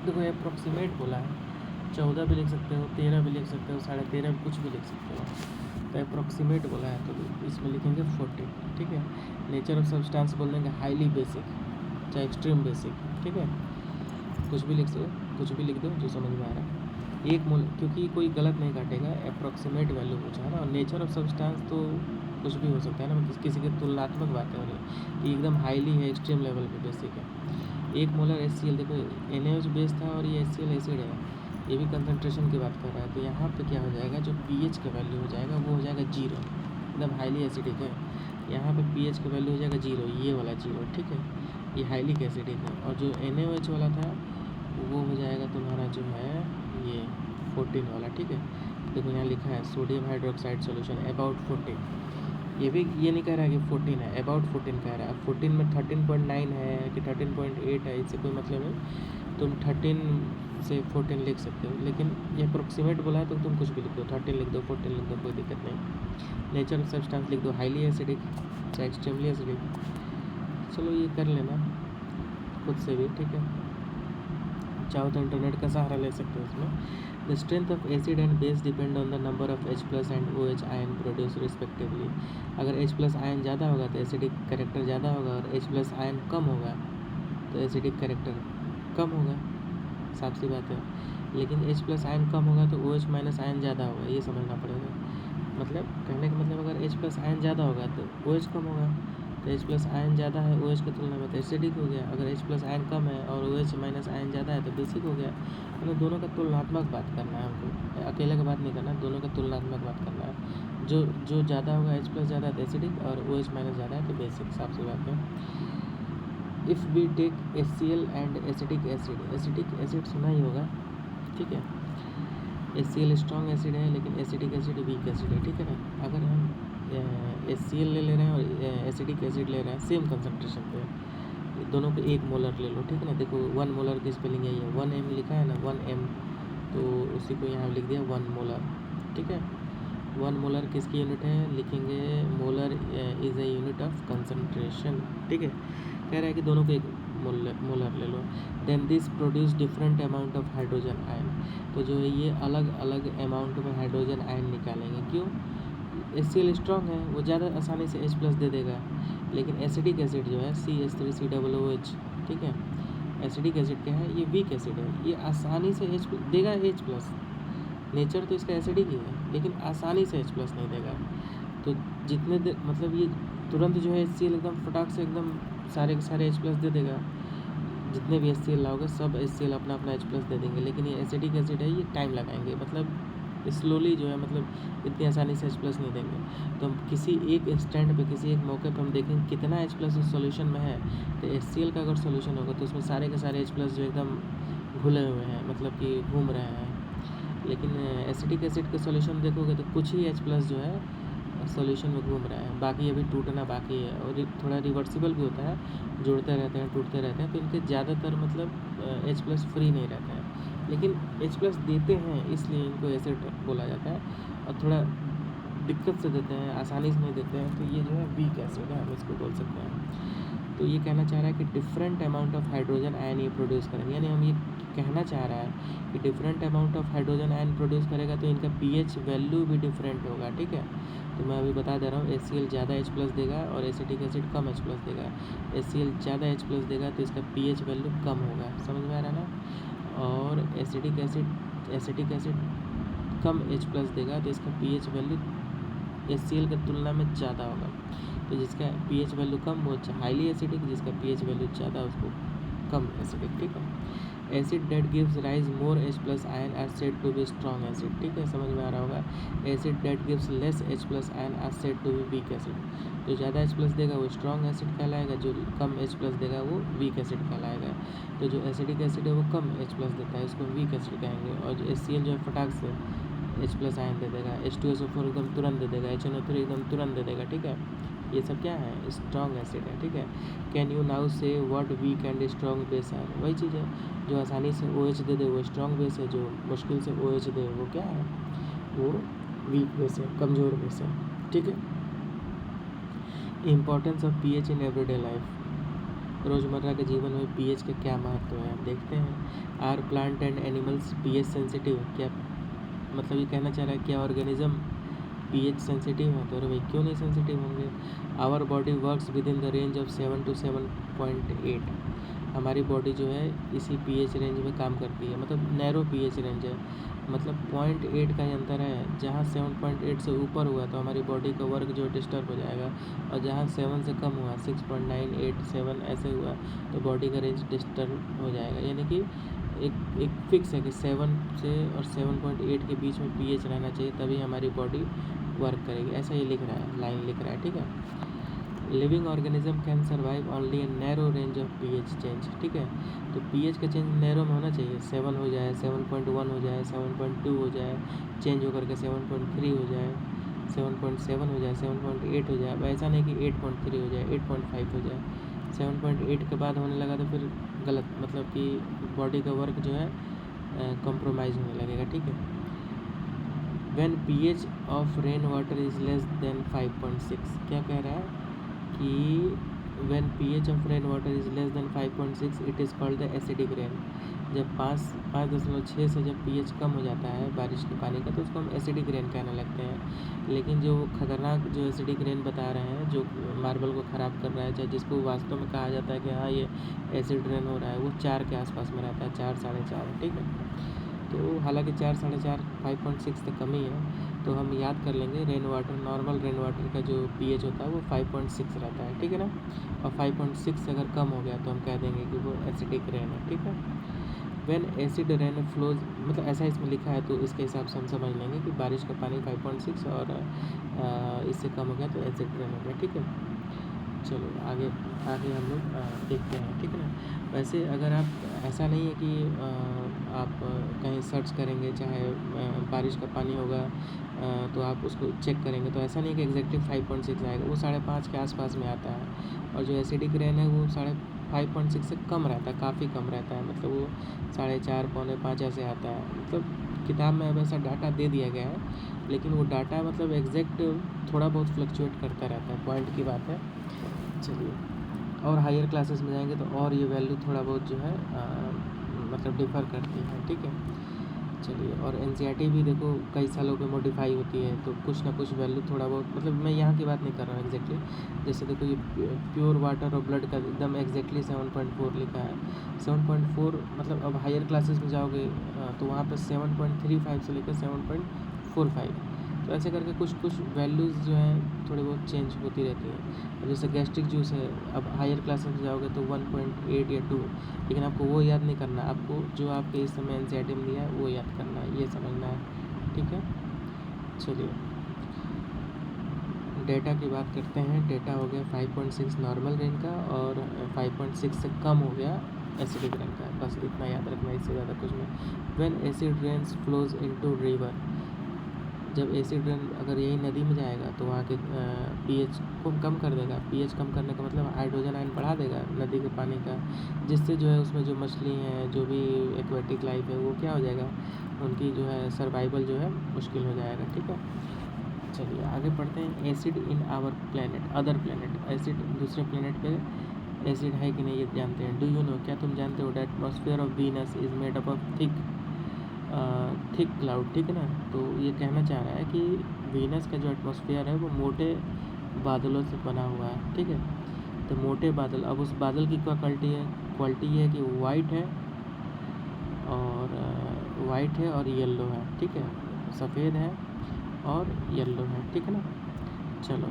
देखो अप्रोक्सीमेट बोला है, 14 भी लिख सकते हो, 13 भी लिख सकते हो, 13.5 भी, कुछ भी लिख सकते हो। तो अप्रोक्सीमेट बोला है तो इसमें लिखेंगे 14, ठीक है। नेचर ऑफ सब्सटेंस बोल देंगे हाईली बेसिक, चाहे एक्सट्रीम बेसिक, ठीक है। कुछ भी लिख सकते, कुछ भी लिख दो जो समझ में आ रहा है। 1 मोल, क्योंकि कोई गलत नहीं काटेगा, अप्रोक्सीमेट वैल्यू पूछा है ना। और नेचर ऑफ सब्सटेंस तो कुछ भी हो सकता है ना, किसी की तुलनात्मक बातें हो रही है। एकदम हाईली है, एक्सट्रीम लेवल पे बेसिक है। 1 मोलर HCl, देखो NaOH बेस था और ये HCl एसिड है, ये भी कंसंट्रेशन की बात कर रहा है। तो यहाँ पे क्या हो जाएगा, जो pH का वैल्यू हो जाएगा वो हो जाएगा 0, एकदम हाईली एसिडिक है। यहाँ पे pH का वैल्यू हो जाएगा 0, ये वाला 0, ठीक है। ये हाईली एसिडिक है। और जो NaOH वाला था वो हो जाएगा तुम्हारा जो है ये 14 वाला, ठीक है। देखो यहाँ लिखा है सोडियम हाइड्रोक्साइड सोल्यूशन अबाउट 14। ये भी ये नहीं कह रहा है कि 14 है, अबाउट 14 कह रहा है। 14 में 13.9 है कि 13.8 है, इससे कोई मतलब नहीं। तुम 13 से 14 लिख सकते हो, लेकिन ये अप्रोक्सीमेट बोला है तो तुम कुछ भी लिख दो, 13 लिख दो, 14 लिख दो, कोई दिक्कत नहीं। नेचर ऑफ सब्सटेंस लिख दो हाईली एसिडिक, चाहे एक्सट्रीमली एसिडिक। चलो ये कर लेना खुद से भी, ठीक है। चाहो तो इंटरनेट का सहारा ले सकते हो इसमें। The strength of acid and base depend on the number of H plus and OH ion produce respectively. अगर H प्लस आयन ज़्यादा होगा तो एसिडिक कैरेक्टर ज़्यादा होगा, और H प्लस आयन कम होगा तो एसिडिक कैरेक्टर कम होगा, साफ सी बात है। लेकिन H प्लस आयन कम होगा तो OH माइनस आयन ज़्यादा होगा, ये समझना पड़ेगा। मतलब कहने का मतलब अगर H प्लस आयन ज़्यादा होगा तो OH कम होगा, तो H प्लस आयन ज़्यादा है OH की तुलना में तो एसिडिक हो गया। अगर H प्लस आयन कम है और OH माइनस आयन ज़्यादा है तो बेसिक हो गया। मतलब दोनों का तुलनात्मक बात करना है हमको, अकेले का बात नहीं करना, दोनों का तुलनात्मक बात करना है। जो ज़्यादा होगा H प्लस ज़्यादा है तो एसिडिक, और OH माइनस ज़्यादा है तो बेसिक, साफ सी बात है। If we take HCl and acetic acid सुना ही होगा, ठीक है। HCl स्ट्रॉन्ग एसिड है लेकिन एसिटिक एसिड वीक एसिड है, ठीक है ना। अगर हम HCl ले रहे हैं और एसिटिक एसिड ले रहे हैं सेम कंसनट्रेशन पे, दोनों को 1 मोलर ले लो, ठीक है ना। देखो 1 मोलर की स्पेलिंग यही है, 1m लिखा है ना, 1m, तो उसी को यहाँ लिख दिया 1 मोलर, ठीक है। 1 मोलर किसकी यूनिट है, लिखेंगे molar is a unit of concentration, ठीक है। कह रहा है कि दोनों को 1 मोलर ले लो। Then this produce different amount of hydrogen ion, तो जो है ये अलग अलग अमाउंट में हाइड्रोजन आयन निकालेंगे। क्यों, HCl स्ट्रॉन्ग है, वो ज़्यादा आसानी से H प्लस दे देगा, लेकिन एसिडिक एसिड जो है CH3COOH, ठीक है। एसिडिक एसिड क्या है, ये वीक एसिड है, ये आसानी से H देगा H प्लस, नेचर तो इसका एसिडिक ही है लेकिन आसानी से H प्लस नहीं देगा। तो जितने देर मतलब ये तुरंत जो है HCl एकदम फटाक से एकदम सारे के सारे H प्लस दे देगा, जितने भी HCl लाओगे सब HCl अपना अपना H प्लस दे देंगे। लेकिन ये एसिडिक एसिड है, ये टाइम लगाएंगे, मतलब स्लोली जो है, मतलब इतनी आसानी से H प्लस नहीं देंगे। तो हम किसी एक स्टैंड पे, किसी एक मौके पे हम देखेंगे कितना H प्लस उस सॉल्यूशन में है, तो HCl का अगर सॉल्यूशन होगा तो उसमें सारे के सारे H प्लस जो एकदम घुले हुए हैं, मतलब कि घूम रहे हैं। लेकिन एसिटिक एसिड के सॉल्यूशन देखोगे तो कुछ ही H प्लस जो है सॉल्यूशन में घूम रहा है, बाकी अभी टूटना बाकी है, और थोड़ा रिवर्सिबल भी होता है, जुड़ते रहते हैं टूटते रहते हैं, तो इनके ज़्यादातर मतलब H प्लस फ्री नहीं रहते हैं, लेकिन H प्लस देते हैं इसलिए इनको एसिड बोला जाता है। और थोड़ा दिक्कत से देते हैं, आसानी से नहीं देते हैं, तो ये जो है वीक एसिड है, हम इसको बोल सकते हैं। तो ये कहना चाह रहा है कि different amount of hydrogen ion ये प्रोड्यूस करेंगे, यानी हम ये कहना चाह रहा है कि different amount of hydrogen ion produce करेगा तो इनका pH वैल्यू भी डिफरेंट होगा, ठीक है। तो मैं अभी बता दे रहा हूँ, HCl ज़्यादा H प्लस देगा और एसिटिक एसिड कम H प्लस देगा। HCl ज़्यादा H प्लस देगा तो इसका pH वैल्यू कम होगा, समझ में आ रहा है ना। और एसिटिक एसिड कम H प्लस देगा तो इसका pH वैल्यू HCl की तुलना में ज़्यादा होगा। तो जिसका pH वैल्यू कम वो हाईली एसिडिक, जिसका pH वैल्यू ज़्यादा उसको कम एसिडिक, ठीक है। Acid that gives rise more H plus ion are said to be strong acid, ठीक है, समझ में आ रहा होगा। Acid that gives less H plus ion are said to be weak acid, जो ज़्यादा H प्लस देगा वो स्ट्रॉन्ग एसिड कहलाएगा, जो कम H प्लस देगा वो वीक एसिड कहलाएगा। तो जो एसिडिक एसिड है वो कम H प्लस देता है, इसको वीक एसिड कहेंगे। और जो HCl जो है फटाक से H प्लस आयन दे देगा, H2SO4 एकदम तुरंत दे देगा, HNO3 एकदम तुरंत दे देगा, ठीक है। ये सब क्या है, स्ट्रॉन्ग एसिड है, ठीक है। Can you now say what weak and strong base है, वही चीज़ है, जो आसानी से OH दे दे वो स्ट्रॉन्ग बेस है, जो मुश्किल से OH दे वो क्या है, वो वीक बेस है, कमज़ोर बेस है, ठीक है। Importance of pH in everyday life, रोज़मर्रा के जीवन में pH का क्या महत्व है, हम देखते हैं। Are plant and animals pH sensitive, क्या मतलब ये कहना चाह रहा है क्या ऑर्गेनिज्म pH सेंसिटिव है, तो अरे भाई क्यों नहीं सेंसिटिव होंगे। Our body works within the range of 7 to 7.8, हमारी बॉडी जो है इसी pH रेंज में काम करती है, मतलब नैरो pH रेंज है, मतलब 0.8 का ही अंतर है। जहाँ 7.8 से ऊपर हुआ तो हमारी बॉडी का वर्क जो डिस्टर्ब हो जाएगा, और जहाँ 7 से कम हुआ 6.9, 8, 7 ऐसे हुआ तो बॉडी का रेंज डिस्टर्ब हो जाएगा। यानी कि एक फिक्स है कि 7 से और 7.8 के बीच में pH रहना चाहिए, तभी हमारी बॉडी वर्क करेगी, ऐसा ये लिख रहा है, लाइन लिख रहा है, ठीक है। Living organism can survive only in narrow range of pH change, ठीक है। तो pH का चेंज नैरो में होना चाहिए, 7 हो जाए, 7.1 हो जाए, 7.2 हो जाए, चेंज होकर के 7.3 हो जाए, 7.7 हो जाए, 7.8 हो जाए। अब ऐसा नहीं कि 8.3 हो जाए, 8.5 हो जाए, 7.8 के बाद होने लगा तो फिर गलत, मतलब कि बॉडी का वर्क जो है कॉम्प्रोमाइज़ होने लगेगा, ठीक है। When pH of rain water is less than 5.6, क्या कह रहा है कि when pH of rain water is less than 5.6 it is called the acidic rain, जब 5.6 से जब pH कम हो जाता है बारिश के पानी का तो उसको हम एसिडिक रेन कहने लगते हैं। लेकिन जो खतरनाक जो एसिडिक रेन बता रहे हैं जो मार्बल को ख़राब कर रहा है, चाहे जिसको वास्तव में कहा जाता है कि हाँ ये एसिड रेन हो रहा है, वो 4 के आसपास में रहता है, 4 4.5, ठीक है। तो हालांकि 4 4.5 5.6 तक कमी है, तो हम याद कर लेंगे rain water, normal rain water का जो pH होता है वो 5.6 रहता है, ठीक है ना। और 5.6 से अगर कम हो गया तो हम कह देंगे कि वो एसिडिक रेन है, ठीक है। व्हेन एसिड रेन फ्लोज, मतलब ऐसा इसमें लिखा है तो इसके हिसाब से हम समझ लेंगे कि बारिश का पानी 5.6 और इससे कम हो गया तो एसिड रेन हो गया, ठीक है। चलो आगे आगे हम लोग देखते हैं, ठीक है ना। वैसे अगर आप, ऐसा नहीं है कि आप कहीं सर्च करेंगे चाहे बारिश का पानी होगा तो आप उसको चेक करेंगे तो ऐसा नहीं कि एग्जैक्टली 5.6 आएगा, वो 5.5 के आसपास में आता है। और जो एसिडिक रेन है वो 5.6 से कम रहता है, काफ़ी कम रहता है, मतलब वो 4.5 4.5 ऐसे आता है। मतलब किताब में अब ऐसा डाटा दे दिया गया है, लेकिन वो डाटा मतलब एग्जैक्ट थोड़ा बहुत फ्लक्चुएट करता रहता है, पॉइंट की बात है। चलिए, और हायर क्लासेस में जाएंगे तो और ये वैल्यू थोड़ा बहुत जो है मतलब डिफ़र करती है, ठीक है। चलिए, और एनसीईआरटी भी देखो कई सालों पे मॉडिफाई होती है, तो कुछ ना कुछ वैल्यू थोड़ा बहुत, मतलब मैं यहाँ की बात नहीं कर रहा हूँ एग्जैक्टली। जैसे देखो ये प्योर वाटर और ब्लड का एकदम एग्जैक्टली 7.4 लिखा है। 7.4 मतलब अब हायर क्लासेस में जाओगे तो वहाँ पे 7.35 से लेकर 7.45, तो ऐसे करके कुछ कुछ वैल्यूज़ जो हैं थोड़ी बहुत चेंज होती रहती हैं। अब जैसे गैस्ट्रिक जूस है, अब हायर क्लासेस में जाओगे तो 1.8 या 2, लेकिन आपको वो याद नहीं करना, आपको जो आपके इस समय एनसीईआरटी में दिया है वो याद करना है, ये समझना है, ठीक है। चलिए, डेटा की बात करते हैं। डेटा हो गया 5.6 नॉर्मल रेन का और 5.6 से कम हो गया एसिडिक रेन का, बस इतना याद रखना, इससे ज़्यादा कुछ नहीं। When acid rains flows into river, जब एसिड रेन अगर यही नदी में जाएगा तो वहाँ के pH को कम कर देगा। pH कम करने का मतलब हाइड्रोजन आयन बढ़ा देगा नदी के पानी का, जिससे जो है उसमें जो मछली हैं, जो भी एक्वेटिक लाइफ है, वो क्या हो जाएगा, उनकी जो है सर्वाइवल जो है मुश्किल हो जाएगा, ठीक है। चलिए आगे पढ़ते हैं। Acid in our planet, other planet, acid दूसरे प्लेनेट पे एसिड है कि नहीं ये जानते हैं। डू यू नो, क्या तुम जानते हो, that atmosphere of Venus is made up of thick cloud, ठीक है ना। तो ये कहना चाह रहा है कि वीनस का जो एटमॉस्फेयर है वो मोटे बादलों से बना हुआ है, ठीक है। तो मोटे बादल, अब उस बादल की क्या क्वालिटी ये है कि वाइट है और येलो है, ठीक है, सफ़ेद है और येलो है, ठीक है ना। चलो,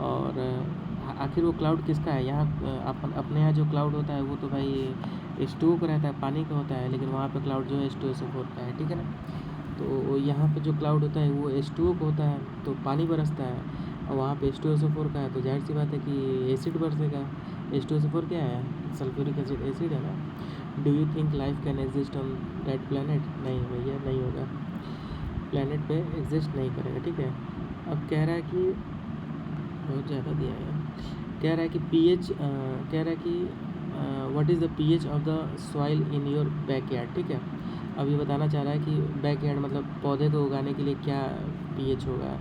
और आखिर वो क्लाउड किसका है। यहाँ अपने यहाँ जो क्लाउड होता है वो तो भाई H2O का रहता है, पानी का होता है, लेकिन वहाँ पे क्लाउड जो है H2SO4 का है, ठीक है ना। तो यहाँ पे जो क्लाउड होता है वो H2O का होता है, तो पानी बरसता है, और वहाँ पे H2SO4 का है, तो जाहिर सी बात है कि एसिड बरसेगा। H2SO4 क्या है, सल्फ्यूरिक एसिड, एसिड है ना। Do you think life can exist on that planet, नहीं भैया नहीं होगा, प्लेनेट पे एग्जिस्ट नहीं करेगा, ठीक है। अब कह रहा है कि बहुत ज़्यादा दिया है, कह रहा है कि pH, कह रहा है कि what is the pH of the soil in your backyard, ठीक है। अब ये बताना चाह रहा है कि बैकयार्ड मतलब पौधे को उगाने के लिए क्या pH होगा।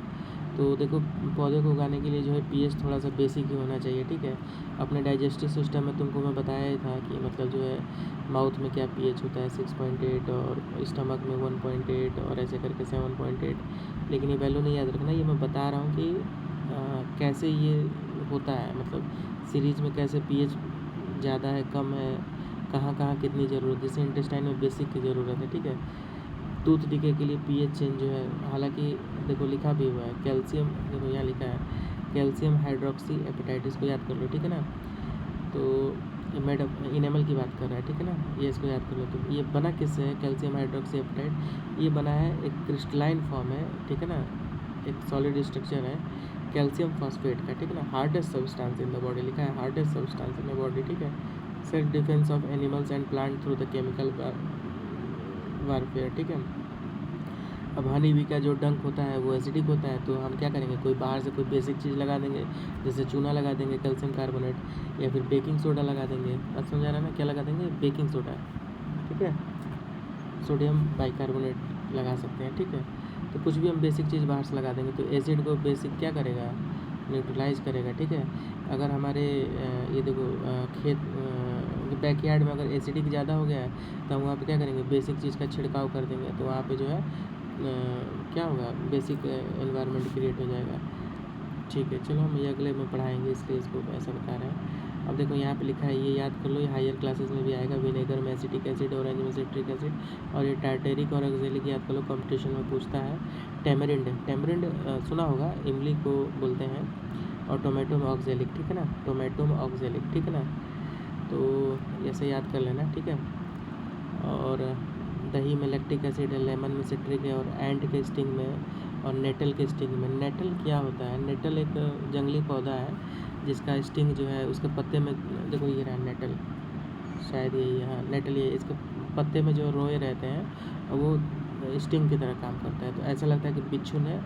तो देखो, पौधे को उगाने के लिए जो है pH थोड़ा सा बेसिक ही होना चाहिए, ठीक है। अपने डाइजेस्टिव सिस्टम में तुमको मैं बताया ही था कि मतलब जो है माउथ में क्या pH होता है 6.8, और स्टमक में 1.8, और ऐसे करके 7.8, लेकिन ये वैल्यू नहीं याद रखना, ये मैं बता रहा हूँ कि कैसे ये होता है, मतलब सीरीज में कैसे pH ज़्यादा है कम है, कहाँ कहाँ कितनी ज़रूरत, जैसे इंटेस्टाइन में बेसिक की ज़रूरत है, ठीक है। टूथ डिके के लिए pH चेंज जो है, हालांकि देखो लिखा भी हुआ है कैल्शियम, देखो यहाँ लिखा है कैल्शियम हाइड्रोक्सी एपेटाइटिस को याद कर लो, ठीक है ना। तो इनेमल की बात कर रहा है, ठीक है ना, ये इसको याद कर लो। तो ये बना किससे है, कैल्शियम हाइड्रोक्सी एपेटाइट, ये बना है एक क्रिस्टलाइन फॉर्म है, ठीक है ना, एक सॉलिड स्ट्रक्चर है कैल्शियम फॉस्फेट का, ठीक है ना। Hardest substance in the body लिखा है, hardest substance in the body, ठीक है। Self defence of animals and plant through the chemical warfare, ठीक है। अब हनी बी का जो डंक होता है वो एसिडिक होता है, तो हम क्या करेंगे, कोई बाहर से कोई बेसिक चीज़ लगा देंगे, जैसे चूना लगा देंगे, कैल्शियम कार्बोनेट, या फिर बेकिंग सोडा लगा देंगे। बात समझ आ रहा है ना, क्या लगा देंगे, बेकिंग सोडा, ठीक है, सोडियम बाइकार्बोनेट लगा सकते हैं, ठीक है। तो कुछ भी हम बेसिक चीज़ बाहर से लगा देंगे तो एसिड को बेसिक क्या करेगा, न्यूट्रलाइज करेगा, ठीक है। अगर हमारे ये देखो खेत बैकयार्ड में अगर एसिडिक ज़्यादा हो गया है तो हम वहाँ पे क्या करेंगे, बेसिक चीज़ का छिड़काव कर देंगे, तो वहाँ पे जो है क्या होगा, बेसिक एनवायरनमेंट क्रिएट हो जाएगा। ठीक है, चलो हम ये अगले में पढ़ाएंगे, इसलिए इसको ऐसा बता रहे हैं। अब देखो यहाँ पे लिखा है, ये याद कर लो, ये हायर क्लासेस में भी आएगा। विनेगर में एसिटिक एसिड, ऑरेंज में सिट्रिक एसिड, और ये टार्टेरिक और ऑक्जेलिक याद कर लो, कंपटीशन में पूछता है। टेमरिंड, टेमरिंड सुना होगा, इमली को बोलते हैं, और टोमेटो में ऑक्जेलिक, ठीक है ना, टोमेटो में ऑक्जेलिक, ठीक है ना, तो ऐसे याद कर लेना, ठीक है। और दही में लैक्टिक एसिड है, लेमन में सिट्रिक है, और एंट के स्टिंग में और नेटल के स्टिंग में। नेटल क्या होता है, नेटल एक जंगली पौधा है जिसका स्टिंग जो है उसके पत्ते में, देखो ये रहा नेटल, शायद ये यहाँ नेटल, ये इसके पत्ते में जो रोए रहते हैं वो स्टिंग की तरह काम करता है। तो ऐसा लगता है कि बिच्छू ने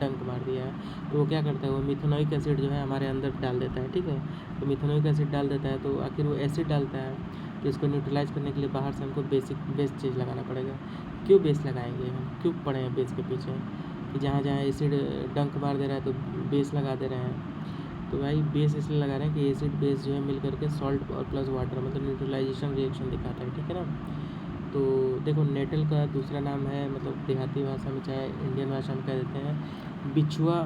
डंक मार दिया है, तो वो क्या करता है, वो मिथेनोइक एसिड जो है हमारे अंदर डाल देता है, ठीक है। तो मिथेनोइक एसिड डाल देता है, तो आखिर वो एसिड डालता है, तो इसको न्यूट्रलाइज करने के लिए बाहर से हमको बेस चीज़ लगाना पड़ेगा। क्यों बेस लगाएंगे हम, क्यों पड़े हैं बेस के पीछे, कि जहाँ जहाँ एसिड डंक मार दे रहा है तो बेस लगा दे रहे हैं। तो भाई बेस इसलिए लगा रहे हैं कि एसिड बेस जो है मिल करके सॉल्ट और प्लस वाटर मतलब न्यूट्रलाइजेशन रिएक्शन दिखाता है, ठीक है ना। तो देखो नेटल का दूसरा नाम है, मतलब देहाती भाषा में चाहे इंडियन भाषा में कह देते हैं बिछुआ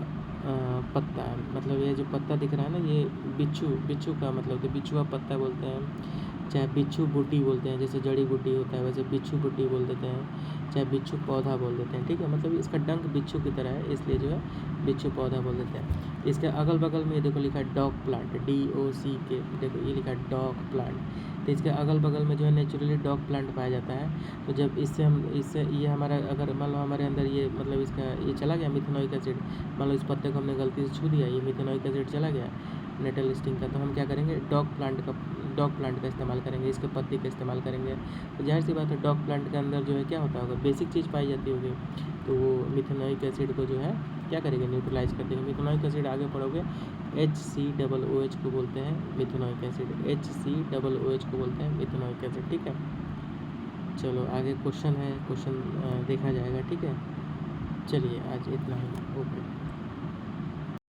पत्ता, मतलब ये जो पत्ता दिख रहा है ना, ये बिच्छू का मतलब, तो बिछुआ पत्ता बोलते हैं, चाहे बिच्छू बूटी बोलते हैं, जैसे जड़ी बूटी होता है वैसे बिच्छू बूटी बोल देते हैं, चाहे बिच्छू पौधा बोल देते हैं, ठीक है। मतलब इसका डंक बिच्छू की तरह है, इसलिए जो है बिच्छू पौधा बोल देते हैं। इसके अगल बगल में देखो लिखा है डॉग प्लांट, DOCK, देखो ये लिखा है डॉग प्लांट, तो इसके अगल बगल में जो है नेचुरली डॉग प्लांट पाया जाता है। तो जब इससे ये हमारा, अगर मान लो हमारे अंदर ये मतलब इसका ये चला गया मिथेनोइक एसिड, मान लो इस पत्ते को हमने गलती से छू दिया, ये मिथेनोइक एसिड चला गया नेटल स्टिंग का, तो हम क्या करेंगे, डॉग प्लांट का इस्तेमाल करेंगे, इसके पत्ती का इस्तेमाल करेंगे। तो जाहिर सी बात है डॉग प्लांट के अंदर जो है क्या होता होगा, बेसिक चीज़ पाई जाती होगी, तो वो मिथेनोइक एसिड को जो है क्या करेंगे, न्यूट्रलाइज कर देंगे। मिथेनोइक एसिड आगे पढ़ोगे, HCOOH को बोलते हैं मिथेनोइक एसिड, HCOOH को बोलते हैं मिथेनोइक एसिड, ठीक है। चलो आगे क्वेश्चन है, क्वेश्चन देखा जाएगा, ठीक है। चलिए आज इतना ही, ओके।